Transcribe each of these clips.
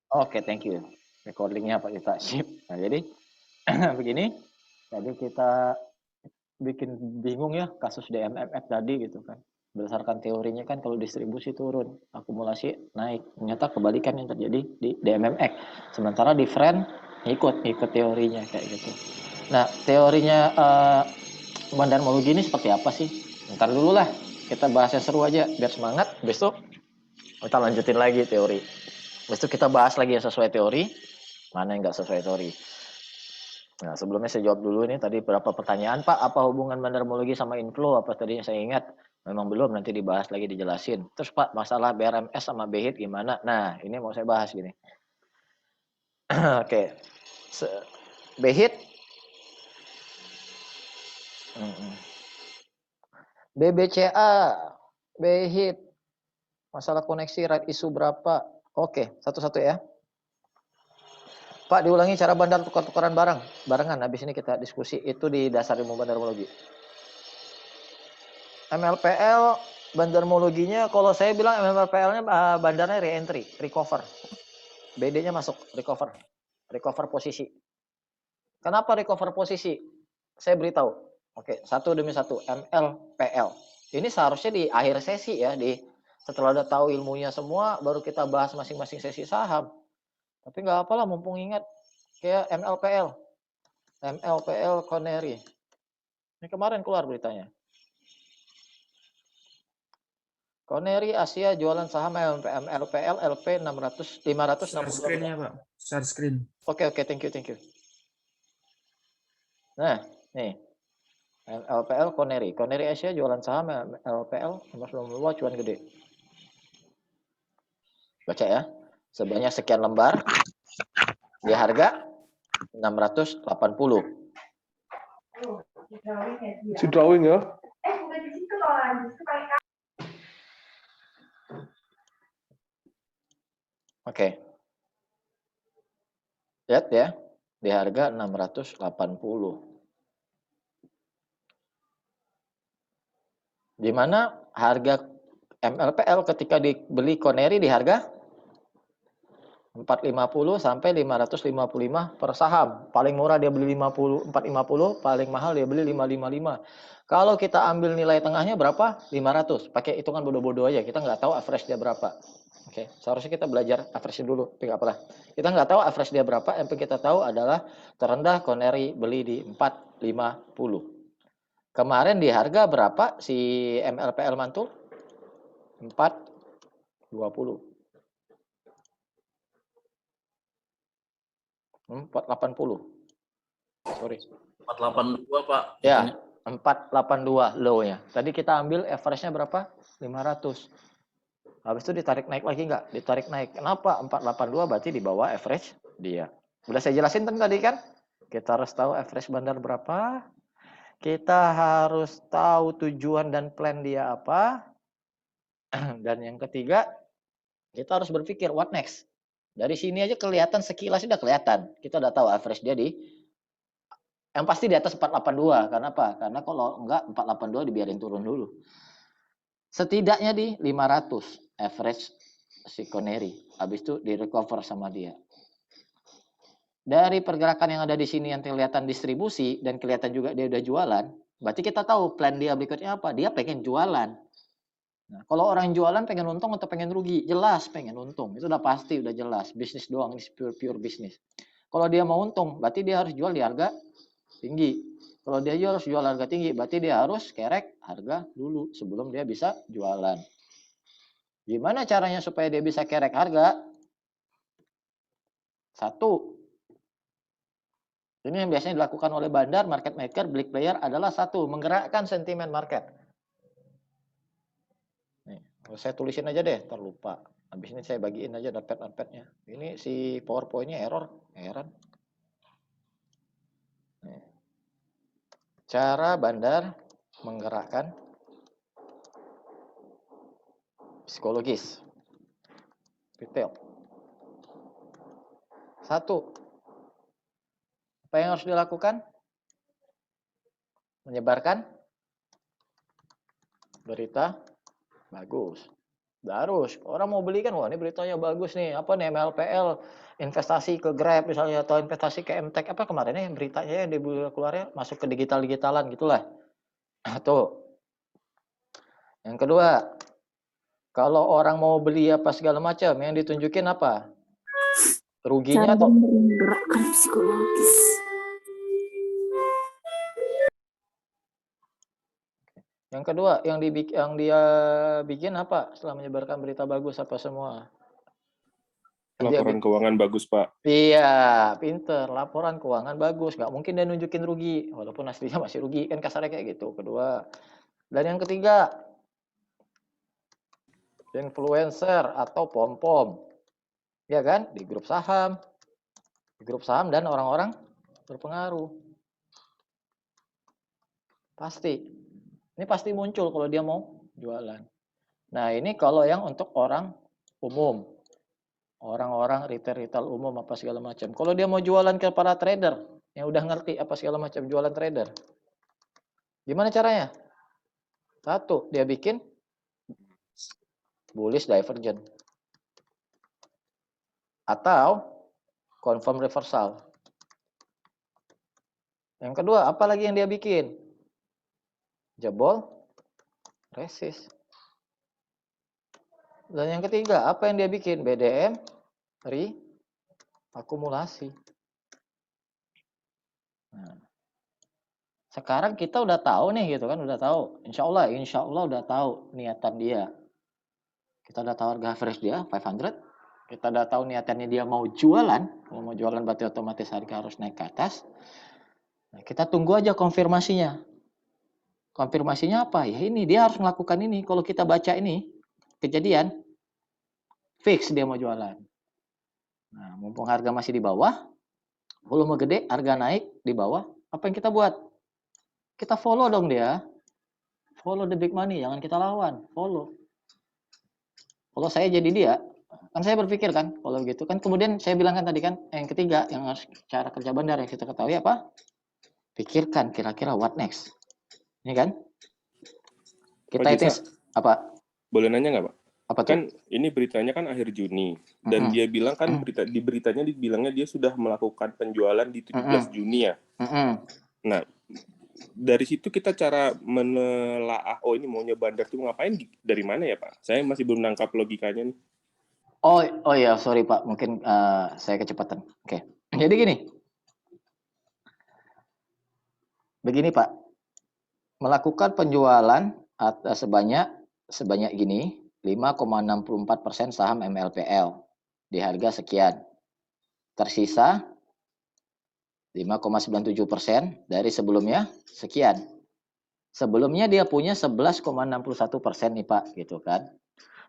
Oke, thank you. Recordingnya Pak Ita, sip. Nah, jadi begini, jadi kita bikin bingung ya kasus DMMF tadi gitu kan. Berdasarkan teorinya kan kalau distribusi turun, akumulasi naik. Ternyata kebalikan yang terjadi di DMMX. Sementara di friend ikut teorinya kayak gitu. Nah, teorinya bandarmologi ini seperti apa sih? Ntar dulu lah, kita bahas yang seru aja biar semangat. Besok kita lanjutin lagi teori. Besok kita bahas lagi yang sesuai teori, mana yang nggak sesuai teori. Nah, sebelumnya saya jawab dulu ini tadi beberapa pertanyaan, Pak. Apa hubungan bandarmologi sama inflow? Apa tadinya saya ingat? Memang belum, nanti dibahas lagi, dijelasin. Terus Pak, masalah BRMS sama BHIT gimana? Nah, ini mau saya bahas gini. Oke, BHIT, BBCA, BHIT, masalah koneksi right isu berapa? Oke, satu-satu ya. Pak, diulangi cara bandar tukar-tukaran barengan. Habis ini kita diskusi itu di dasar ilmu bandarmologi. MLPL bandarmologinya, kalau saya bilang MLPL-nya bandarnya re-entry, recover. BD-nya masuk, recover posisi. Kenapa recover posisi? Saya beritahu. Oke, satu demi satu, MLPL. Ini seharusnya di akhir sesi ya, setelah udah tahu ilmunya semua, baru kita bahas masing-masing sesi saham. Tapi nggak apalah, mumpung ingat kayak MLPL, MLPL Connery. Ini kemarin keluar beritanya. Connery Asia jualan saham MLPL LP 562. Share screen-nya, Pak. Share screen. Oke, thank you. Nah, nih. LPL Connery. Connery Asia jualan saham LPL 592 cuan gede. Baca ya. Sebanyak sekian lembar di harga 680. Si drawing ya. Oke. Lihat ya, di harga 680. Di mana harga MLPL ketika dibeli Connery di harga 450 sampai 555 per saham. Paling murah dia beli 450, paling mahal dia beli 555. Kalau kita ambil nilai tengahnya berapa? 500. Pakai hitungan bodoh-bodoh aja, kita nggak tahu average dia berapa. Oke, seharusnya kita belajar average dulu, tapi nggak apalah. Kita nggak tahu average dia berapa, yang kita tahu adalah terendah Connery beli di 450. Kemarin di harga berapa si MLPL mantul? 420. 480. Sorry. 482, Pak. Ya, 482 low-nya. Tadi kita ambil average-nya berapa? 500. Habis itu ditarik naik lagi nggak? Ditarik naik. Kenapa? 482 berarti di bawah average dia. Udah saya jelasin tadi kan? Kita harus tahu average bandar berapa. Kita harus tahu tujuan dan plan dia apa. Dan yang ketiga, kita harus berpikir what next. Dari sini aja kelihatan sekilas sudah kelihatan. Kita udah tahu average dia yang pasti di atas 482. Karena apa? Karena kalau enggak 482 dibiarin turun dulu. Setidaknya di 500 average si Connery. Habis itu di recover sama dia. Dari pergerakan yang ada di sini yang kelihatan distribusi dan kelihatan juga dia udah jualan, berarti kita tahu plan dia berikutnya apa. Dia pengen jualan. Nah, kalau orang jualan pengen untung atau pengen rugi? Jelas pengen untung. Itu udah pasti, udah jelas. Bisnis doang, ini pure bisnis. Kalau dia mau untung, berarti dia harus jual di harga tinggi. Kalau dia harus jual harga tinggi, berarti dia harus kerek harga dulu sebelum dia bisa jualan. Gimana caranya supaya dia bisa kerek harga? Satu, ini yang biasanya dilakukan oleh bandar, market maker, big player adalah satu, menggerakkan sentimen market. Nih, saya tulisin aja deh, terlupa. Habis ini saya bagiin aja notepad-nya. Ini si PowerPoint-nya error, heran. Nih. Cara bandar menggerakkan psikologis, retail. Satu, apa yang harus dilakukan? Menyebarkan berita bagus. Harus. Orang mau beli kan, wah ini beritanya bagus nih. Apa nih MLPL investasi ke Grab misalnya atau investasi ke MTech apa kemarin ya beritanya yang keluarnya masuk ke digital-digitalan gitulah. Tuh. Yang kedua, kalau orang mau beli apa segala macam yang ditunjukin apa? Ruginya Cara atau menggerakkan psikologis. yang kedua yang dia bikin apa setelah menyebarkan berita bagus apa semua? Dia Laporan keuangan bagus, Pak. iya, pinter. Laporan keuangan bagus. Nggak mungkin dia nunjukin rugi. Walaupun aslinya masih rugi. Kan kasarnya kayak gitu. Kedua. Dan yang ketiga, influencer atau pom-pom. Ya kan? Di grup saham. Di grup saham dan orang-orang berpengaruh. Pasti. Ini pasti muncul kalau dia mau jualan. Nah, ini kalau yang untuk orang umum. Orang-orang retail umum apa segala macam. Kalau dia mau jualan ke para trader yang udah ngerti apa segala macam jualan trader. Gimana caranya? Satu, dia bikin bullish divergent. Atau confirm reversal. Yang kedua, apa lagi yang dia bikin? Jebol resist. Dan yang ketiga, apa yang dia bikin? BDM akumulasi. Nah, sekarang kita udah tahu nih gitu kan, udah tahu. Insya Allah udah tahu niatan dia. Kita udah tahu harga average dia 500. Kita udah tahu niatannya dia mau jualan. Kalau mau jualan berarti otomatis harga harus naik ke atas. Nah, kita tunggu aja konfirmasinya. Konfirmasinya apa? Ya ini, dia harus melakukan ini. Kalau kita baca ini, kejadian, fix dia mau jualan. Nah, mumpung harga masih di bawah, volume gede, harga naik di bawah, apa yang kita buat? Kita follow dong dia. Follow the big money, jangan kita lawan. Follow. Kalau saya jadi dia, kan saya berpikir kan, kalau gitu kan, kemudian saya bilang kan tadi kan, yang ketiga, yang harus cara kerja bandar yang kita ketahui apa? Pikirkan kira-kira what next. Ini kan? Kita itu apa? Boleh nanya nggak, Pak? Apa tuh? Kan ini beritanya kan akhir Juni dan dia bilang kan beritanya dibilangnya dia sudah melakukan penjualan di 17 Juni ya. Nah, dari situ kita cara menelaah oh ini maunya bandar tuh ngapain dari mana ya, Pak? Saya masih belum nangkap logikanya nih. Oh ya, sorry Pak, mungkin saya kecepatan. Oke. Jadi gini. Begini Pak. Melakukan penjualan sebanyak gini 5,64% saham MLPL di harga sekian. Tersisa 5,97% dari sebelumnya sekian. Sebelumnya dia punya 11,61% nih Pak, gitu kan.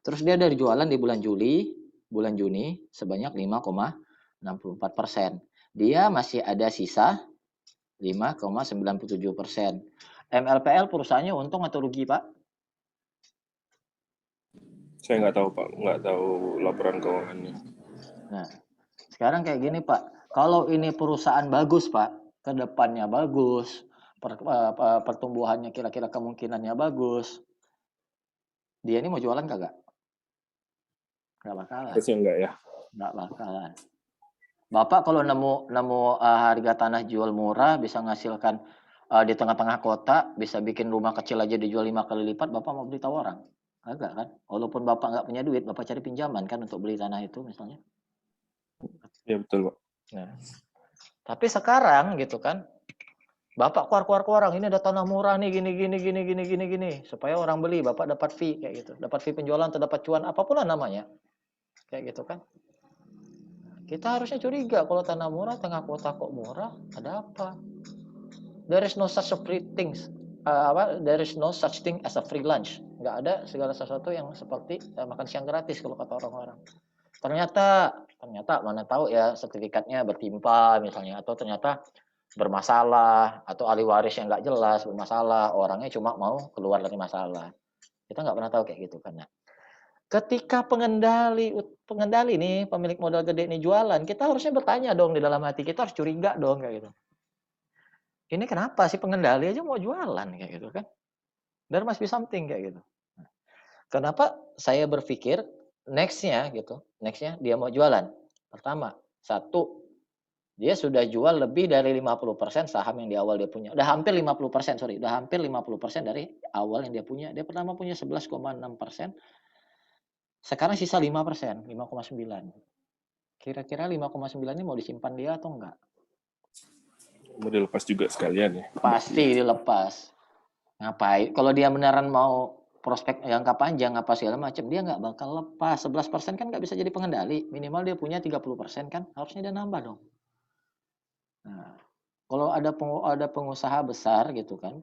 Terus dia dari jualan di bulan Juni sebanyak 5,64%. Dia masih ada sisa 5,97%. MLPL perusahaannya untung atau rugi Pak? Saya nggak tahu Pak, nggak tahu laporan keuangannya. Nah, sekarang kayak gini Pak, kalau ini perusahaan bagus Pak, ke depannya bagus, pertumbuhannya kira-kira kemungkinannya bagus, dia ini mau jualan kagak? Nggak bakalan. Harusnya enggak ya? Nggak bakalan. Bapak kalau nemu harga tanah jual murah bisa menghasilkan di tengah-tengah kota, bisa bikin rumah kecil aja dijual 5 kali lipat, Bapak mau beli tahu orang? Agak kan? Walaupun Bapak nggak punya duit, Bapak cari pinjaman kan untuk beli tanah itu misalnya. Ya betul Pak. Nah, tapi sekarang gitu kan, Bapak keluar orang, ini ada tanah murah nih gini, supaya orang beli, Bapak dapat fee kayak gitu, dapat fee penjualan atau dapat cuan apapun lah namanya, kayak gitu kan. Kita harusnya curiga kalau tanah murah, tengah kota kok murah, ada apa? There is no such things. There is no such thing as a free lunch. Nggak ada segala sesuatu yang seperti makan siang gratis kalau kata orang-orang. Ternyata mana tahu ya sertifikatnya bertimpa misalnya, atau ternyata bermasalah, atau ahli waris yang nggak jelas bermasalah, orangnya cuma mau keluar dari masalah. Kita nggak pernah tahu kayak gitu kan. Ketika pengendali nih, pemilik modal gede nih jualan, kita harusnya bertanya dong di dalam hati, kita harus curiga dong kayak gitu. Ini kenapa sih pengendali aja mau jualan kayak gitu kan? There must be something kayak gitu. Kenapa saya berpikir nextnya dia mau jualan? Pertama, satu, dia sudah jual lebih dari 50% saham yang di awal dia punya. Udah hampir 50%, sorry. Udah hampir 50% dari awal yang dia punya. Dia pertama punya 11,6%. Sekarang sisa 5%, 5,9. Kira-kira 5,9 ini mau disimpan dia atau enggak? Mau dilepas juga sekalian ya. Pasti dilepas. Ngapain? Kalau dia beneran mau prospek jangka panjang apa segala macam, dia nggak bakal lepas. 11% kan nggak bisa jadi pengendali. Minimal dia punya 30% kan, harusnya dia nambah dong. Nah, kalau ada pengusaha besar gitu kan,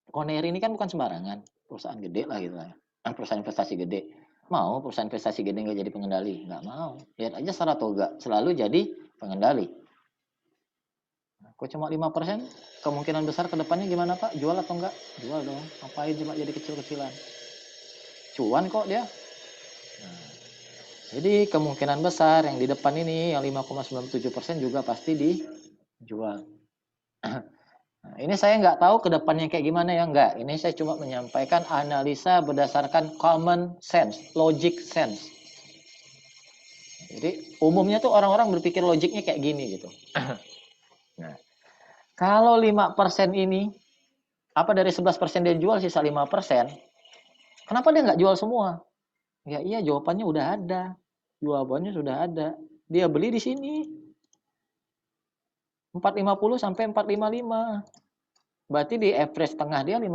Conair ini kan bukan sembarangan, perusahaan gede lah gitu ya. Perusahaan investasi gede. Mau perusahaan investasi gede nggak jadi pengendali? Nggak mau. Lihat aja Saratoga, selalu jadi pengendali. Kok cuma 5%? Kemungkinan besar ke depannya gimana Pak? Jual atau enggak? Jual dong. Ngapain cuma jadi kecil-kecilan? Cuan kok dia. Nah, jadi kemungkinan besar yang di depan ini yang 5,97% juga pasti dijual. Nah, ini saya nggak tahu ke depannya kayak gimana ya, enggak. Ini saya cuma menyampaikan analisa berdasarkan common sense, logic sense. Jadi umumnya tuh orang-orang berpikir logiknya kayak gini gitu. Nah, kalau 5% ini, apa dari 11% dia jual, sisa 5%, kenapa dia nggak jual semua? Ya iya, jawabannya udah ada. Jawabannya sudah ada. Dia beli di sini. 450 sampai 455. Berarti di average tengah dia 500.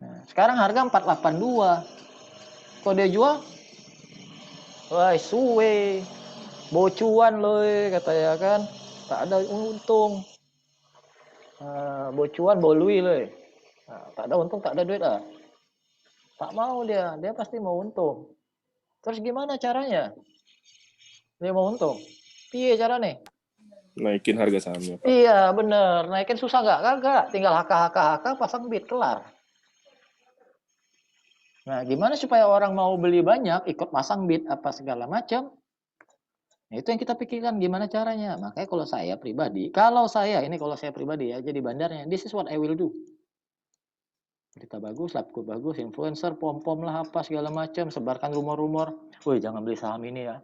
Nah, sekarang harga 482. Kok dia jual? Wah, suwe. Bocuan loh, katanya kan. Tak ada untung. Bocuan bolui loh. Nah, tak ada untung, tak ada duit lah. Tak mau dia pasti mau untung. Terus gimana caranya? Dia mau untung. Piye caranya? Naikin harga sahamnya, Pak. Iya, bener. Naikin susah nggak? Kagak. Tinggal HK pasang bid, kelar. Nah, gimana supaya orang mau beli banyak, ikut pasang bid apa segala macam? Nah, itu yang kita pikirkan gimana caranya. Makanya kalau saya pribadi ya jadi bandarnya, this is what I will do. Berita bagus, labku bagus, influencer, pom-pom lah apa segala macam, sebarkan rumor-rumor. Woi, jangan beli saham ini ya.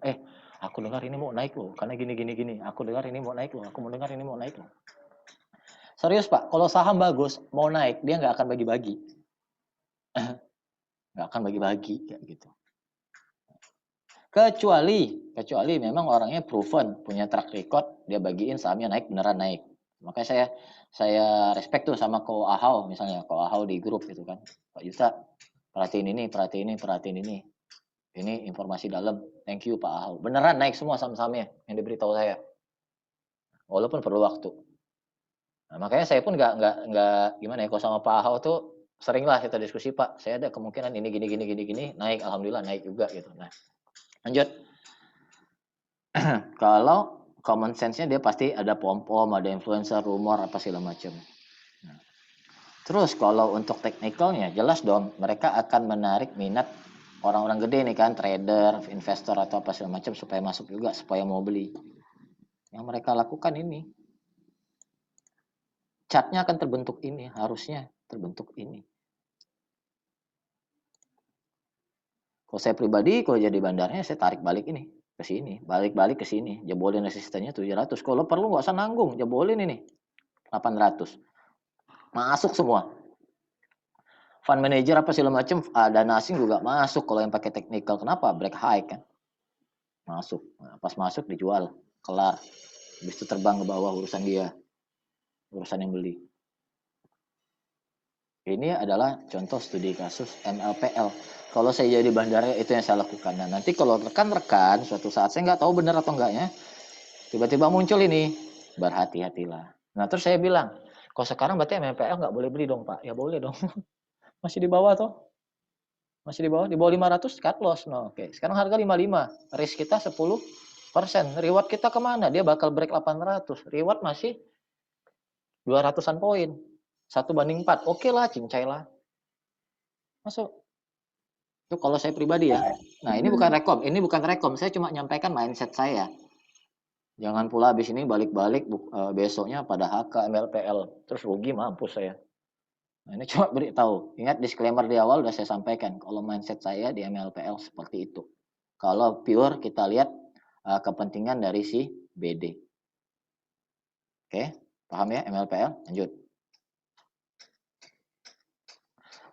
Aku dengar ini mau naik loh, karena gini. Aku dengar ini mau naik loh, aku mau dengar ini mau naik loh. Serius Pak, kalau saham bagus, mau naik, dia nggak akan bagi-bagi. Nggak akan bagi-bagi, kayak gitu. Kecuali memang orangnya proven, punya track record, dia bagiin sahamnya naik, beneran naik. Makanya saya respect tuh sama Ko Ahau, misalnya Ko Ahau di grup gitu kan. Pak Yuta, perhatiin ini. Ini informasi dalam, thank you Pak Ahau. Beneran naik semua saham-sahamnya yang diberitahu saya. Walaupun perlu waktu. Nah, makanya saya pun nggak gimana ya, kalau sama Pak Ahau tuh seringlah kita diskusi, Pak, saya ada kemungkinan ini gini naik, alhamdulillah naik juga gitu. Nah, lanjut. Kalau common sense-nya dia pasti ada pom-pom, ada influencer, rumor apa segala macam. Nah, terus kalau untuk teknikalnya jelas dong, mereka akan menarik minat orang-orang gede nih kan, trader, investor atau apa segala macam supaya masuk juga, supaya mau beli. Yang mereka lakukan ini, chartnya akan terbentuk ini, harusnya terbentuk ini. Kalau saya pribadi, kalau jadi bandarnya, saya tarik balik ini ke sini, balik ke sini, jebolin resistennya 700. Kalau perlu nggak usah nanggung, jebolin ini 800. Masuk semua. Fund manager apa segala macam, dana asing juga masuk kalau yang pakai technical. Kenapa? Break high kan. Masuk. Nah, pas masuk dijual, kelar. Habis itu terbang ke bawah, urusan dia. Urusan yang beli. Ini adalah contoh studi kasus MLPL. Kalau saya jadi bandarnya, itu yang saya lakukan. Nah, nanti kalau rekan-rekan suatu saat, saya nggak tahu benar atau enggaknya, tiba-tiba muncul ini, berhati-hatilah. Nah, terus saya bilang, kalau sekarang berarti MLPL nggak boleh beli dong Pak. Ya boleh dong. Masih di bawah tuh. Masih di bawah 500 cut loss. No, oke. Sekarang harga 55. Risk kita 10%. Reward kita kemana? Dia bakal break 800. Reward masih 200-an poin. 1/4. Oke lah, cincai lah. Masuk. Itu kalau saya pribadi ya. Nah, ini bukan rekom. Saya cuma nyampaikan mindset saya. Jangan pula habis ini balik-balik besoknya pada HK MLPL. Terus rugi, mampus saya. Nah, ini cuma beritahu. Ingat disclaimer di awal udah saya sampaikan. Kalau mindset saya di MLPL seperti itu. Kalau pure kita lihat kepentingan dari si BD. Oke, paham ya MLPL? Lanjut.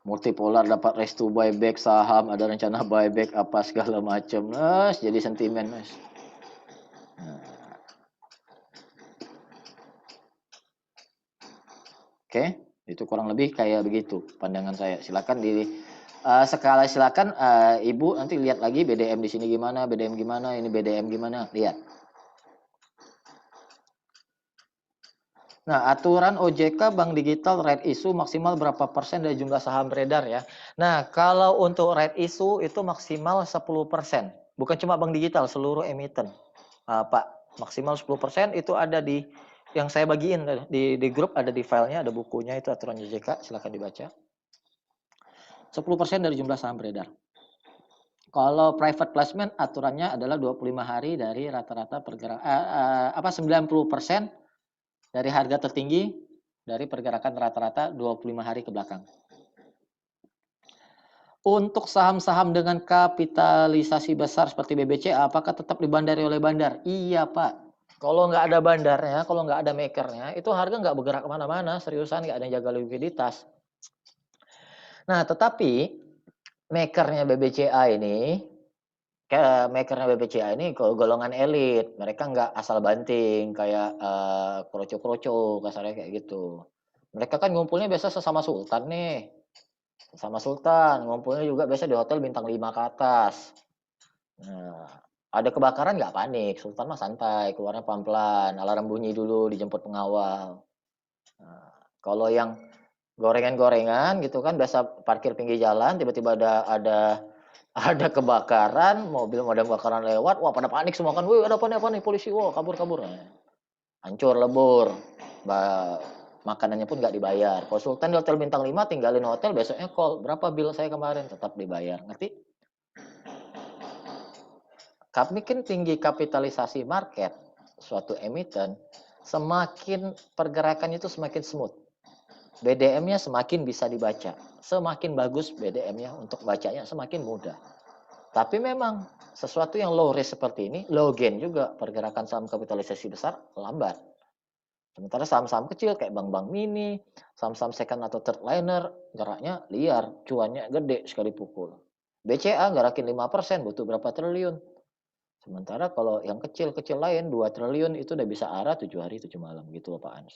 Multipolar dapat restu buyback saham, ada rencana buyback apa segala macam. Mas, jadi sentimen, Mas. Nah. Oke, itu kurang lebih kayak begitu pandangan saya. Silakan silakan Ibu nanti lihat lagi BDM di sini gimana, BDM gimana, ini BDM gimana, lihat. Nah, aturan OJK Bank Digital right issue maksimal berapa persen dari jumlah saham beredar ya. Nah, kalau untuk right issue itu maksimal 10%. Bukan cuma Bank Digital, seluruh emiten. Pak, maksimal 10% itu ada di yang saya bagiin di grup, ada di filenya, ada bukunya, itu aturan OJK, silakan dibaca. 10% dari jumlah saham beredar. Kalau private placement aturannya adalah 25 hari dari rata-rata pergerakan 90% dari harga tertinggi dari pergerakan rata-rata 25 hari ke belakang. Untuk saham-saham dengan kapitalisasi besar seperti BBCA, apakah tetap dibandari oleh bandar? Iya, Pak. Kalau nggak ada bandarnya, kalau nggak ada makernya, itu harga nggak bergerak kemana-mana, seriusan nggak ada yang jaga likuiditas. Nah, tetapi makernya BBCA ini golongan elit, mereka nggak asal banting kayak kroco-kroco kasarnya kayak gitu. Mereka kan ngumpulnya biasa sesama sultan nih, sama sultan ngumpulnya juga biasa di hotel bintang 5 ke atas. Nah, ada kebakaran nggak panik, sultan mah santai, keluarnya pelan-pelan, alarm bunyi dulu, dijemput pengawal. Nah, kalau yang gorengan-gorengan gitu kan, biasa parkir pinggir jalan, tiba-tiba ada kebakaran, mobil model kebakaran lewat, wah pada panik semua kan, wih ada apa nih polisi, wah kabur. Nah, hancur lebur, makanannya pun nggak dibayar. Konsultan di hotel bintang 5 tinggalin hotel, besoknya call, berapa bill saya kemarin, tetap dibayar, ngerti? Kami kan tinggi kapitalisasi market, suatu emiten, semakin pergerakannya itu semakin smooth. BDM-nya semakin bisa dibaca. Semakin bagus BDM-nya untuk bacanya semakin mudah. Tapi memang sesuatu yang low risk seperti ini, low gain juga, pergerakan saham kapitalisasi besar lambat. Sementara saham-saham kecil kayak bank-bank mini, saham-saham second atau third liner, geraknya liar, cuannya gede sekali pukul. BCA gerakin 5%, butuh berapa triliun. Sementara kalau yang kecil-kecil lain, 2 triliun itu udah bisa arah 7 hari 7 malam gitu loh Pak Ans.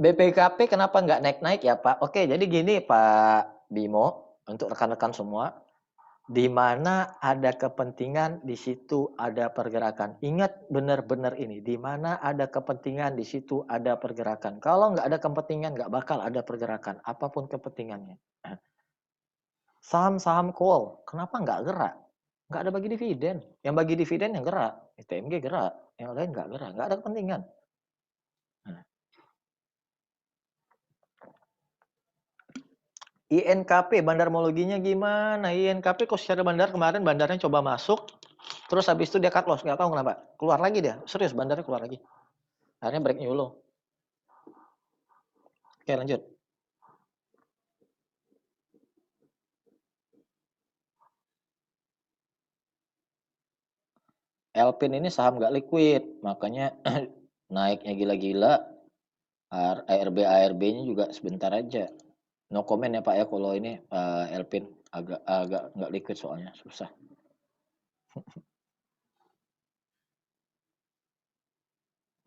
BPKP kenapa nggak naik-naik ya Pak? Oke, jadi gini Pak Bimo, untuk rekan-rekan semua, di mana ada kepentingan, di situ ada pergerakan. Ingat benar-benar ini, di mana ada kepentingan, di situ ada pergerakan. Kalau nggak ada kepentingan, nggak bakal ada pergerakan, apapun kepentingannya. Saham-saham coal, kenapa nggak gerak? Nggak ada bagi dividen. Yang bagi dividen yang gerak, TMG gerak, yang lain nggak gerak, nggak ada kepentingan. INKP bandarmologinya gimana? INKP kok secara bandar kemarin bandarnya coba masuk, terus habis itu dia cut loss, nggak tahu kenapa. Keluar lagi dia, serius bandarnya keluar lagi. Akhirnya break new low. Oke lanjut. Elpin ini saham nggak liquid, makanya naiknya gila-gila. ARB-nya juga sebentar aja. No comment ya Pak ya kalau ini Elpin agak nggak liquid soalnya susah.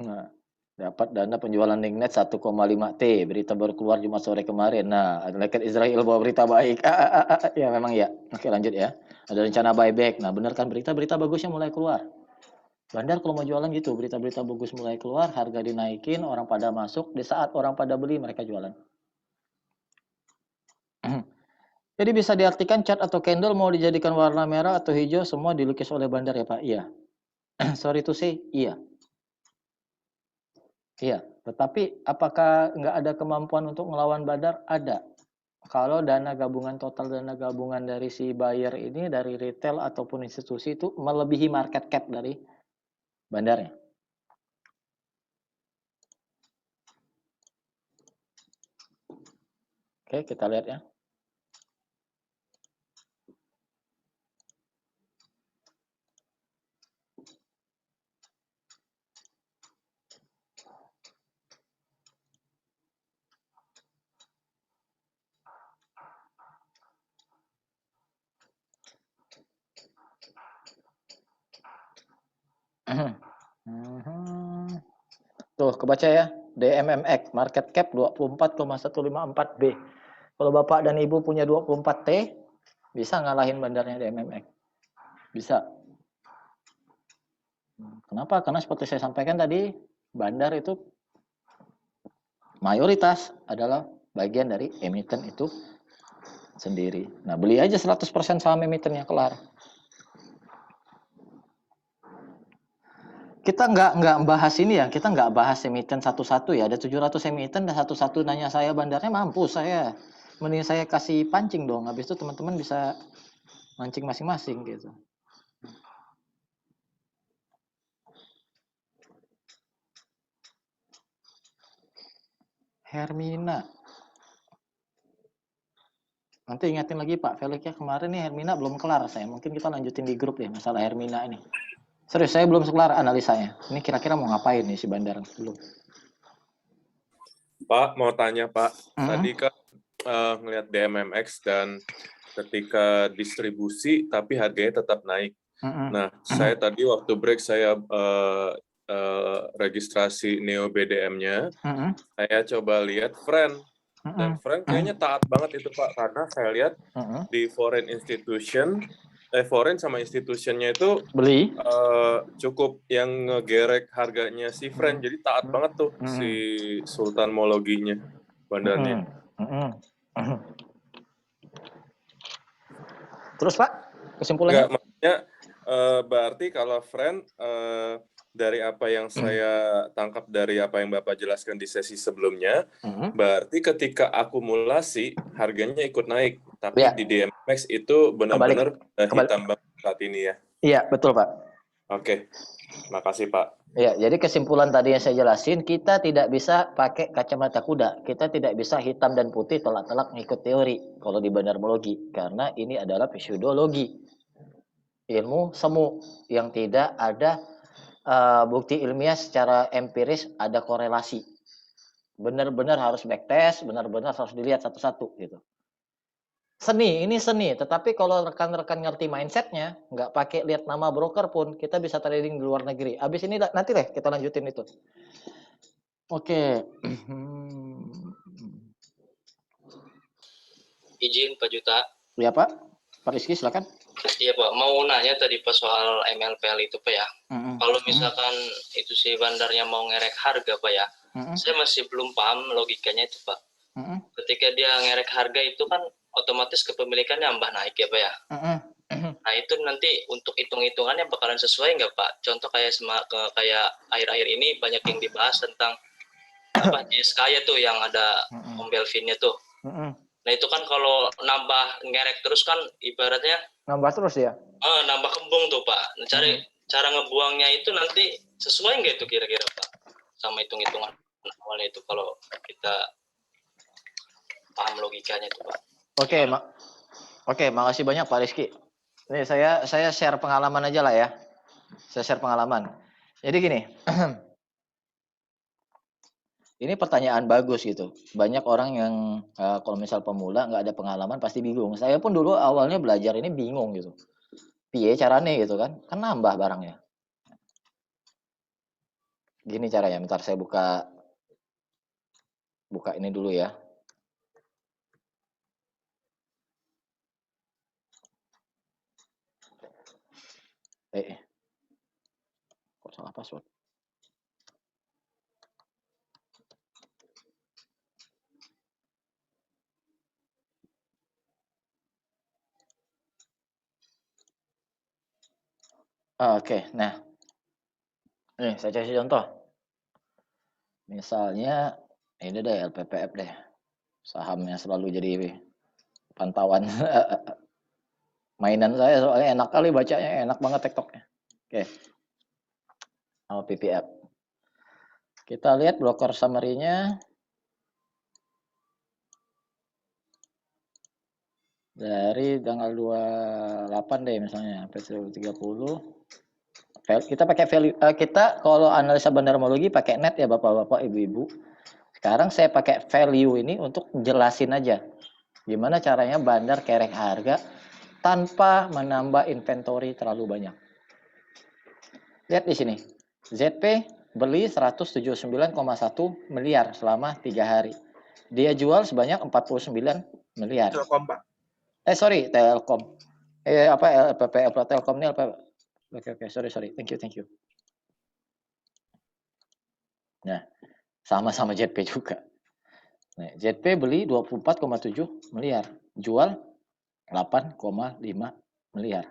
Nah, dapat dana penjualan Linknet 1,5 T. Berita baru keluar Jumat sore kemarin. Nah, Lekat Israel bawa berita baik. Ya memang ya. Oke lanjut ya. Ada rencana buyback. Nah benar kan berita-berita bagusnya mulai keluar. Bandar kalau mau jualan gitu, berita-berita bagus mulai keluar, harga dinaikin, orang pada masuk. Di saat orang pada beli, mereka jualan. Jadi bisa diartikan cat atau candle mau dijadikan warna merah atau hijau semua dilukis oleh bandar ya Pak? Iya. Sorry to say, iya. Iya, tetapi apakah nggak ada kemampuan untuk melawan bandar? Ada. Kalau dana gabungan total dana gabungan dari si buyer ini dari retail ataupun institusi itu melebihi market cap dari bandarnya. Oke, kita lihat ya. Tuh, kebaca ya. DMMX, market cap 24,154 B. Kalau Bapak dan Ibu punya 24 T, bisa ngalahin bandarnya DMMX. Bisa. Kenapa? Karena seperti saya sampaikan tadi, bandar itu mayoritas adalah bagian dari emiten itu sendiri. Nah, beli aja 100% saham emitennya, kelar. Kita nggak bahas ini ya, kita nggak bahas emiten satu-satu ya. Ada 700 emiten dan satu-satu nanya saya bandarnya, mampu saya. Mending saya kasih pancing dong. Habis itu teman-teman bisa mancing masing-masing gitu. Hermina. Nanti ingatin lagi Pak Felix ya, kemarin nih Hermina belum kelar saya. Mungkin kita lanjutin di grup deh masalah Hermina ini. Serius, saya belum kelar analisanya. Ini kira-kira mau ngapain nih si bandar belum. Pak, mau tanya Pak, tadi kan ngelihat DMMX dan ketika distribusi tapi harganya tetap naik. Nah, saya tadi waktu break saya registrasi Neo BDM-nya, saya coba lihat friend, dan friend kayaknya taat banget itu Pak, karena saya lihat di foreign institution, foreign sama institutionnya itu Beli. Cukup yang ngegerek harganya si friend, jadi taat banget tuh si sultanmologinya bandarnya. Terus Pak, kesimpulannya? Enggak, maksudnya berarti kalau friend dari apa yang saya tangkap dari apa yang Bapak jelaskan di sesi sebelumnya, berarti ketika akumulasi harganya ikut naik, tapi Ya. di DMX itu benar-benar hitam banget saat ini ya. Iya, betul Pak. Oke, makasih Pak. Ya, jadi kesimpulan tadi yang saya jelasin, kita tidak bisa pakai kacamata kuda. Kita tidak bisa hitam dan putih telak-telak ngikut teori kalau di bandarmologi, karena ini adalah pseudologi. Ilmu semu yang tidak ada bukti ilmiah secara empiris, ada korelasi. Benar-benar harus backtest, benar-benar harus dilihat satu-satu gitu. Seni, ini seni. Tetapi kalau rekan-rekan ngerti mindsetnya, nggak pakai lihat nama broker pun, kita bisa trading di luar negeri. Abis ini nanti deh kita lanjutin itu. Oke. Izin Pak Juta. Ya Pak, Pak Rizky silakan. Iya Pak, mau nanya tadi Pak soal MLPL itu Pak ya. Kalau misalkan itu si bandarnya mau ngerek harga Pak ya, saya masih belum paham logikanya itu Pak. Ketika dia ngerek harga itu kan otomatis kepemilikan nambah naik ya Pak ya. Nah itu nanti untuk hitung-hitungannya bakalan sesuai nggak Pak? Contoh kayak kayak akhir-akhir ini banyak yang dibahas tentang apa JSK tuh yang ada Om Belvinnya tuh. Nah itu kan kalau nambah ngerek terus kan ibaratnya nambah terus ya. Nambah kembung tuh Pak. Nah, cara ngebuangnya itu nanti sesuai nggak itu kira-kira Pak? Sama hitung-hitungan awalnya itu kalau kita paham logikanya itu Pak. Oke, makasih banyak Pak Rizky. Nih saya share pengalaman aja lah ya. Saya share pengalaman. Jadi gini. Ini pertanyaan bagus gitu. Banyak orang yang kalau misal pemula nggak ada pengalaman pasti bingung. Saya pun dulu awalnya belajar ini bingung gitu. Piye caranya gitu kan? Kan nambah barangnya. Gini caranya. Bentar saya buka ini dulu ya. Kok salah password? Oke, nah. Nih, saya kasih contoh. Misalnya, ini deh LPPF deh. Sahamnya selalu jadi pantauan mainan saya soalnya enak kali bacanya, enak banget TikToknya. Oke. PPF. Kita lihat broker summary-nya. Dari tanggal 28 deh misalnya sampai 30. Kita pakai value, kita kalau analisa bandarmologi pakai net ya Bapak-bapak, Ibu-ibu. Sekarang saya pakai value ini untuk jelasin aja gimana caranya bandar kerek harga tanpa menambah inventory terlalu banyak. Lihat di sini. ZP beli 179,1 miliar selama 3 hari. Dia jual sebanyak 49 miliar. Telkom, Pak. Sorry, Telkom. LPP Telkom ini LPP. Oke, sorry. Thank you. Nah, sama-sama ZP juga. Nah, ZP beli 24,7 miliar, jual 8,5 miliar.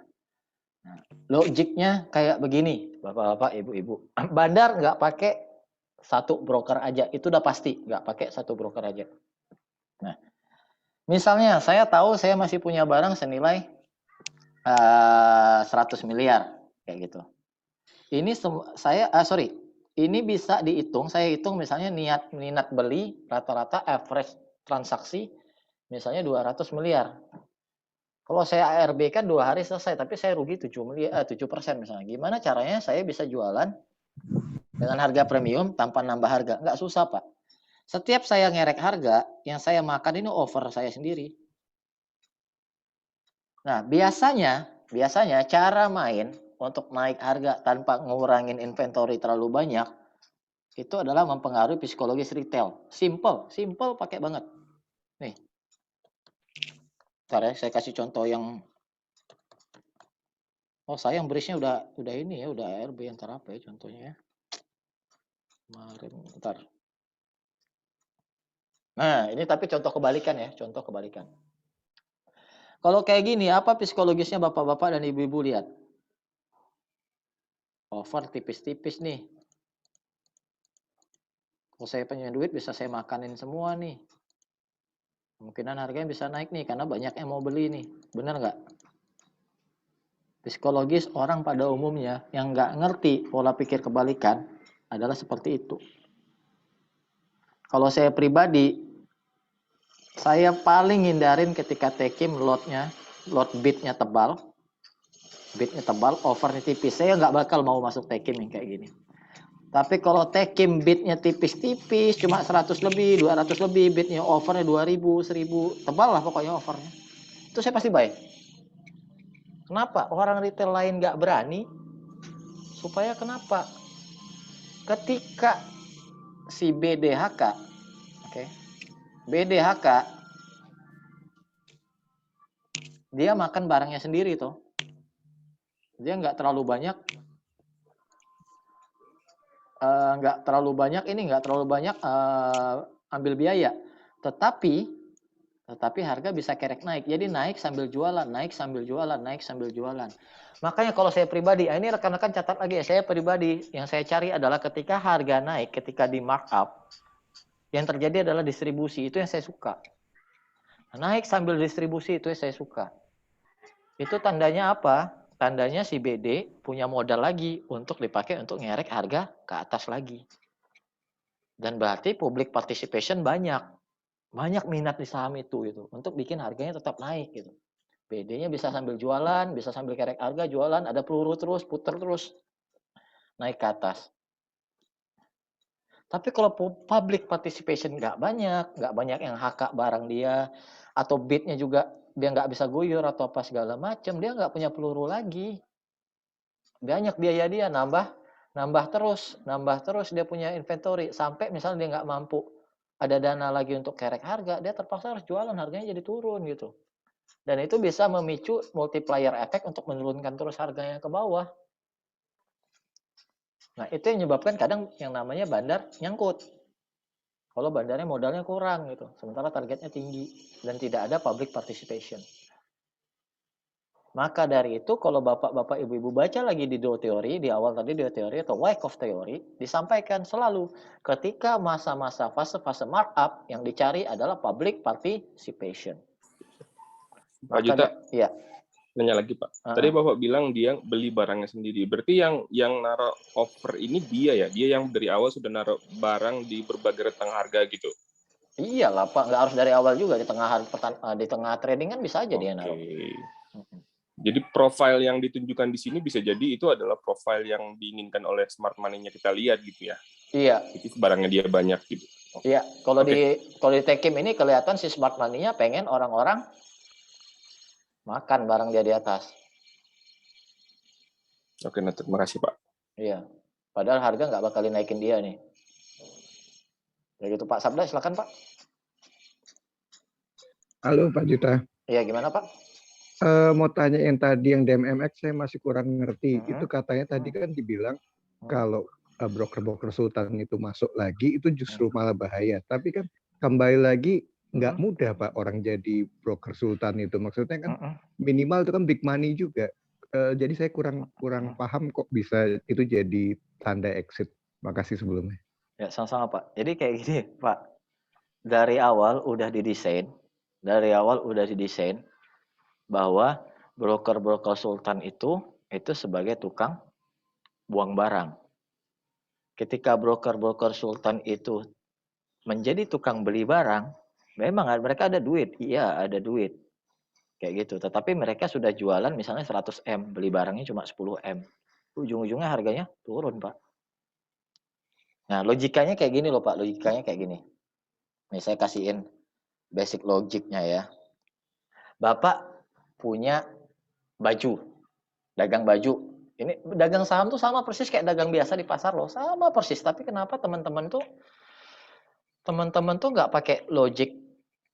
Nah, logiknya kayak begini, Bapak-bapak, Ibu-ibu. Bandar nggak pakai satu broker aja, itu udah pasti nggak pakai satu broker aja. Nah, misalnya saya tahu saya masih punya barang senilai 100 miliar kayak gitu. Ini ini bisa dihitung. Saya hitung misalnya minat beli rata-rata average transaksi misalnya 200 miliar. Kalau saya ARB kan 2 hari selesai, tapi saya rugi 7% misalnya. Gimana caranya saya bisa jualan dengan harga premium tanpa nambah harga? Nggak susah, Pak. Setiap saya ngerek harga, yang saya makan ini over saya sendiri. Nah, biasanya cara main untuk naik harga tanpa ngurangin inventory terlalu banyak, itu adalah mempengaruhi psikologis retail. Simple pakai banget. Nih. Ntar ya, saya kasih contoh yang sayang berisnya udah ini ya, udah ARB, ntar apa ya contohnya ya. Kemarin, ntar. Nah, ini tapi contoh kebalikan ya, Kalau kayak gini, apa psikologisnya Bapak-bapak dan Ibu-ibu lihat? Over tipis-tipis nih. Kalau saya punya duit bisa saya makanin semua nih. Kemungkinan harganya bisa naik nih karena banyak yang mau beli nih. Benar nggak? Psikologis orang pada umumnya yang nggak ngerti pola pikir kebalikan adalah seperti itu. Kalau saya pribadi, saya paling hindarin ketika tekim load bidnya tebal, overnya tipis. Saya nggak bakal mau masuk tekim yang kayak gini. Tapi kalau tekim bidnya tipis-tipis, cuma 100 lebih, 200 lebih, bidnya overnya 2000, 1000, tebal lah pokoknya overnya. Itu saya pasti buy. Kenapa? Orang retail lain nggak berani. Supaya kenapa? Ketika si BDHK, BDHK, dia makan barangnya sendiri tuh. Dia nggak terlalu banyak ambil biaya, tetapi harga bisa kerek naik. Jadi naik sambil jualan. Makanya kalau saya pribadi, ini rekan-rekan catat lagi ya, saya pribadi yang saya cari adalah ketika harga naik, ketika di markup, yang terjadi adalah distribusi, itu yang saya suka. Naik sambil distribusi itu yang saya suka. Itu tandanya apa? Tandanya si BD punya modal lagi untuk dipakai untuk ngerek harga ke atas lagi. Dan berarti public participation banyak minat di saham itu gitu untuk bikin harganya tetap naik gitu. BD-nya bisa sambil jualan, bisa sambil kerek harga, jualan, ada peluru terus, puter terus naik ke atas. Tapi kalau public participation nggak banyak yang HK barang dia, atau bidnya juga dia nggak bisa guyur atau apa segala macam, dia nggak punya peluru lagi. Banyak biaya dia nambah terus dia punya inventory sampai misalnya dia nggak mampu ada dana lagi untuk kerek harga, dia terpaksa harus jualan, harganya jadi turun gitu. Dan itu bisa memicu multiplier effect untuk menurunkan terus harganya ke bawah. Nah, itu yang menyebabkan kadang yang namanya bandar nyangkut. Kalau bandarnya modalnya kurang gitu, sementara targetnya tinggi dan tidak ada public participation. Maka dari itu kalau Bapak-bapak Ibu-ibu baca lagi di Dow Theory, di awal tadi Dow Theory atau Wyckoff Theory, disampaikan selalu ketika masa-masa fase-fase markup yang dicari adalah public participation. Pak Juta, ya. Nanya lagi Pak. Tadi Bapak bilang dia beli barangnya sendiri. Berarti yang naruh offer ini dia ya? Dia yang dari awal sudah naruh barang di berbagai rentang harga gitu? Iyalah Pak, nggak harus dari awal juga, di tengah trading kan bisa aja dia Oke. naruh. Jadi profil yang ditunjukkan di sini bisa jadi itu adalah profil yang diinginkan oleh smart money-nya kita lihat gitu ya. Iya. Itu barangnya dia banyak gitu. Iya, kalau di Tekim ini kelihatan si smart money-nya pengen orang-orang makan barang dia di atas. Oke, nah, terima kasih Pak. Iya. Padahal harga nggak bakal naikin dia nih. Ya gitu Pak Sabda, silakan Pak. Halo Pak Juta. Iya, gimana Pak? Mau tanya yang tadi yang DMMX saya masih kurang ngerti. Itu katanya tadi kan dibilang kalau broker-broker sultan itu masuk lagi itu justru malah bahaya. Tapi kan kembali lagi nggak mudah Pak orang jadi broker sultan itu. Maksudnya kan minimal itu kan big money juga. Jadi saya kurang paham kok bisa itu jadi tanda exit. Makasih sebelumnya. Ya, sama-sama Pak. Jadi kayak gini Pak. Dari awal udah didesain bahwa broker-broker sultan itu sebagai tukang buang barang. Ketika broker-broker sultan itu menjadi tukang beli barang, memang mereka ada duit. Iya, ada duit. Kayak gitu. Tetapi mereka sudah jualan misalnya 100 M, beli barangnya cuma 10 M. Ujung-ujungnya harganya turun, Pak. Nah, logikanya kayak gini loh, Pak. Logikanya kayak gini. Nih, saya kasihin basic logiknya ya. Bapak punya baju, dagang baju. Ini dagang saham tuh sama persis kayak dagang biasa di pasar loh, sama persis. Tapi kenapa teman-teman tuh nggak pakai logik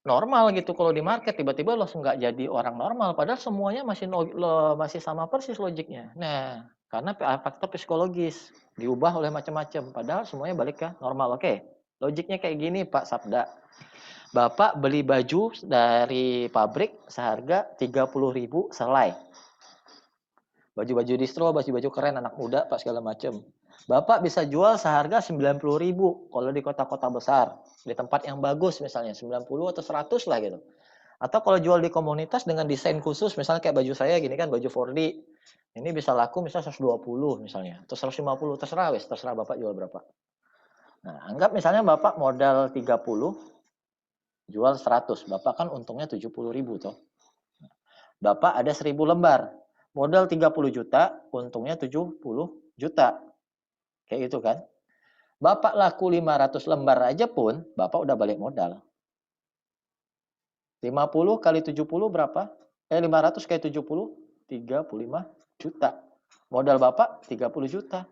normal gitu kalau di market, tiba-tiba langsung nggak jadi orang normal, padahal semuanya masih sama persis logiknya. Nah, karena faktor psikologis diubah oleh macam-macam, padahal semuanya balik ke normal. Oke, logiknya kayak gini Pak Sabda. Bapak beli baju dari pabrik seharga 30.000 selai. Baju-baju distro, baju-baju keren anak muda Pak segala macam. Bapak bisa jual seharga 90.000 kalau di kota-kota besar. Di tempat yang bagus misalnya 90 atau 100 lah gitu. Atau kalau jual di komunitas dengan desain khusus misalnya kayak baju saya gini kan, baju 4D. Ini bisa laku misalnya 120 misalnya atau 150, terserah Bapak jual berapa. Nah, anggap misalnya Bapak modal 30 jual 100, Bapak kan untungnya 70.000 toh. Bapak ada 1.000 lembar. Modal 30 juta, untungnya 70 juta. Kayak gitu kan. Bapak laku 500 lembar aja pun, Bapak udah balik modal. 50 kali 70 berapa? 500 kali 70, 35 juta. Modal Bapak 30 juta.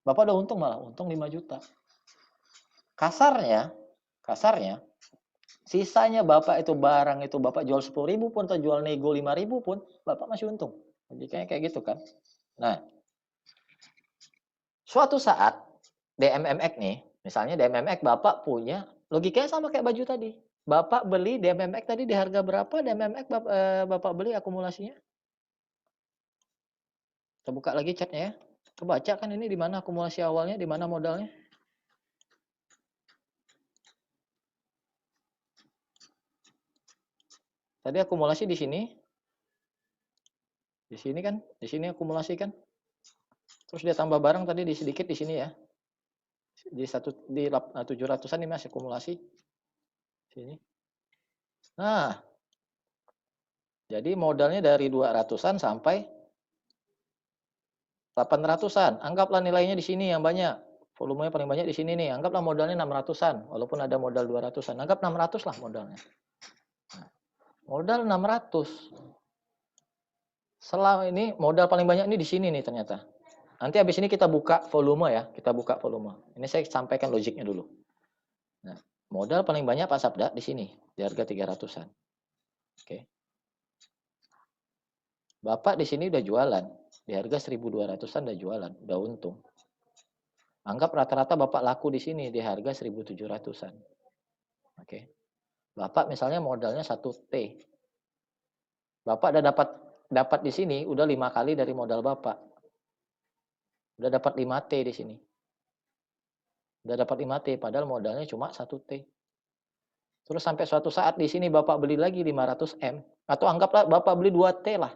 Bapak udah untung malah, untung 5 juta. Kasarnya, sisanya Bapak itu barang itu Bapak jual 10.000 pun atau jual nego 5.000 pun, Bapak masih untung. Logikanya kayak gitu kan. Nah, suatu saat DMMX nih, misalnya DMMX Bapak punya, logikanya sama kayak baju tadi. Bapak beli DMMX tadi di harga berapa? DMMX Bapak beli akumulasinya? Kita buka lagi chatnya ya. Kebaca kan ini di mana akumulasi awalnya, di mana modalnya? Tadi akumulasi di sini. Di sini kan, di sini akumulasi kan. Terus dia tambah barang tadi di sedikit di sini ya. Di 700-an ini masih akumulasi. Sini. Nah, jadi modalnya dari 200-an sampai 800-an. Anggaplah nilainya di sini yang banyak. Volumenya paling banyak di sini nih. Anggaplah modalnya 600-an. Walaupun ada modal 200-an. Anggap 600 lah modalnya. Nah, modal 600. Selama ini modal paling banyak ini di sini nih ternyata. Nanti habis ini kita buka volume ya. Kita buka volume. Ini saya sampaikan logiknya dulu. Nah, modal paling banyak Pak Sabda di sini. Di harga 300-an. Oke. Bapak di sini udah jualan. Di harga 1.200-an udah jualan. Udah untung. Anggap rata-rata Bapak laku di sini di harga 1.700-an. Oke. Bapak misalnya modalnya 1T. Bapak udah dapat di sini udah 5 kali dari modal Bapak. Udah dapat 5T di sini. Udah dapat 5T padahal modalnya cuma 1T. Terus sampai suatu saat di sini Bapak beli lagi 500M atau anggaplah Bapak beli 2T lah.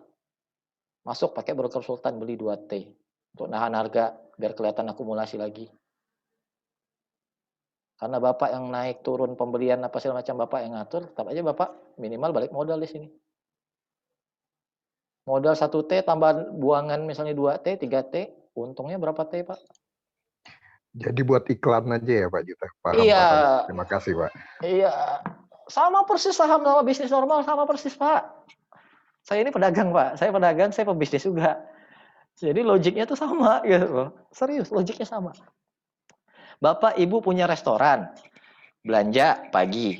Masuk pakai broker sultan beli 2T untuk nahan harga biar kelihatan akumulasi lagi. Karena Bapak yang naik turun pembelian apa segala macam Bapak yang ngatur, tetap aja Bapak minimal balik modal di sini. Modal 1T tambah buangan misalnya 2T, 3T, untungnya berapa T, Pak? Jadi buat iklan aja ya Pak Juta. Paham, Iya. paham. Terima kasih Pak. Iya. Sama persis saham sama bisnis normal, sama persis Pak. Saya ini pedagang Pak, saya pedagang, saya pebisnis juga. Jadi logiknya tuh sama gitu loh. Serius, logiknya sama. Bapak Ibu punya restoran, belanja pagi,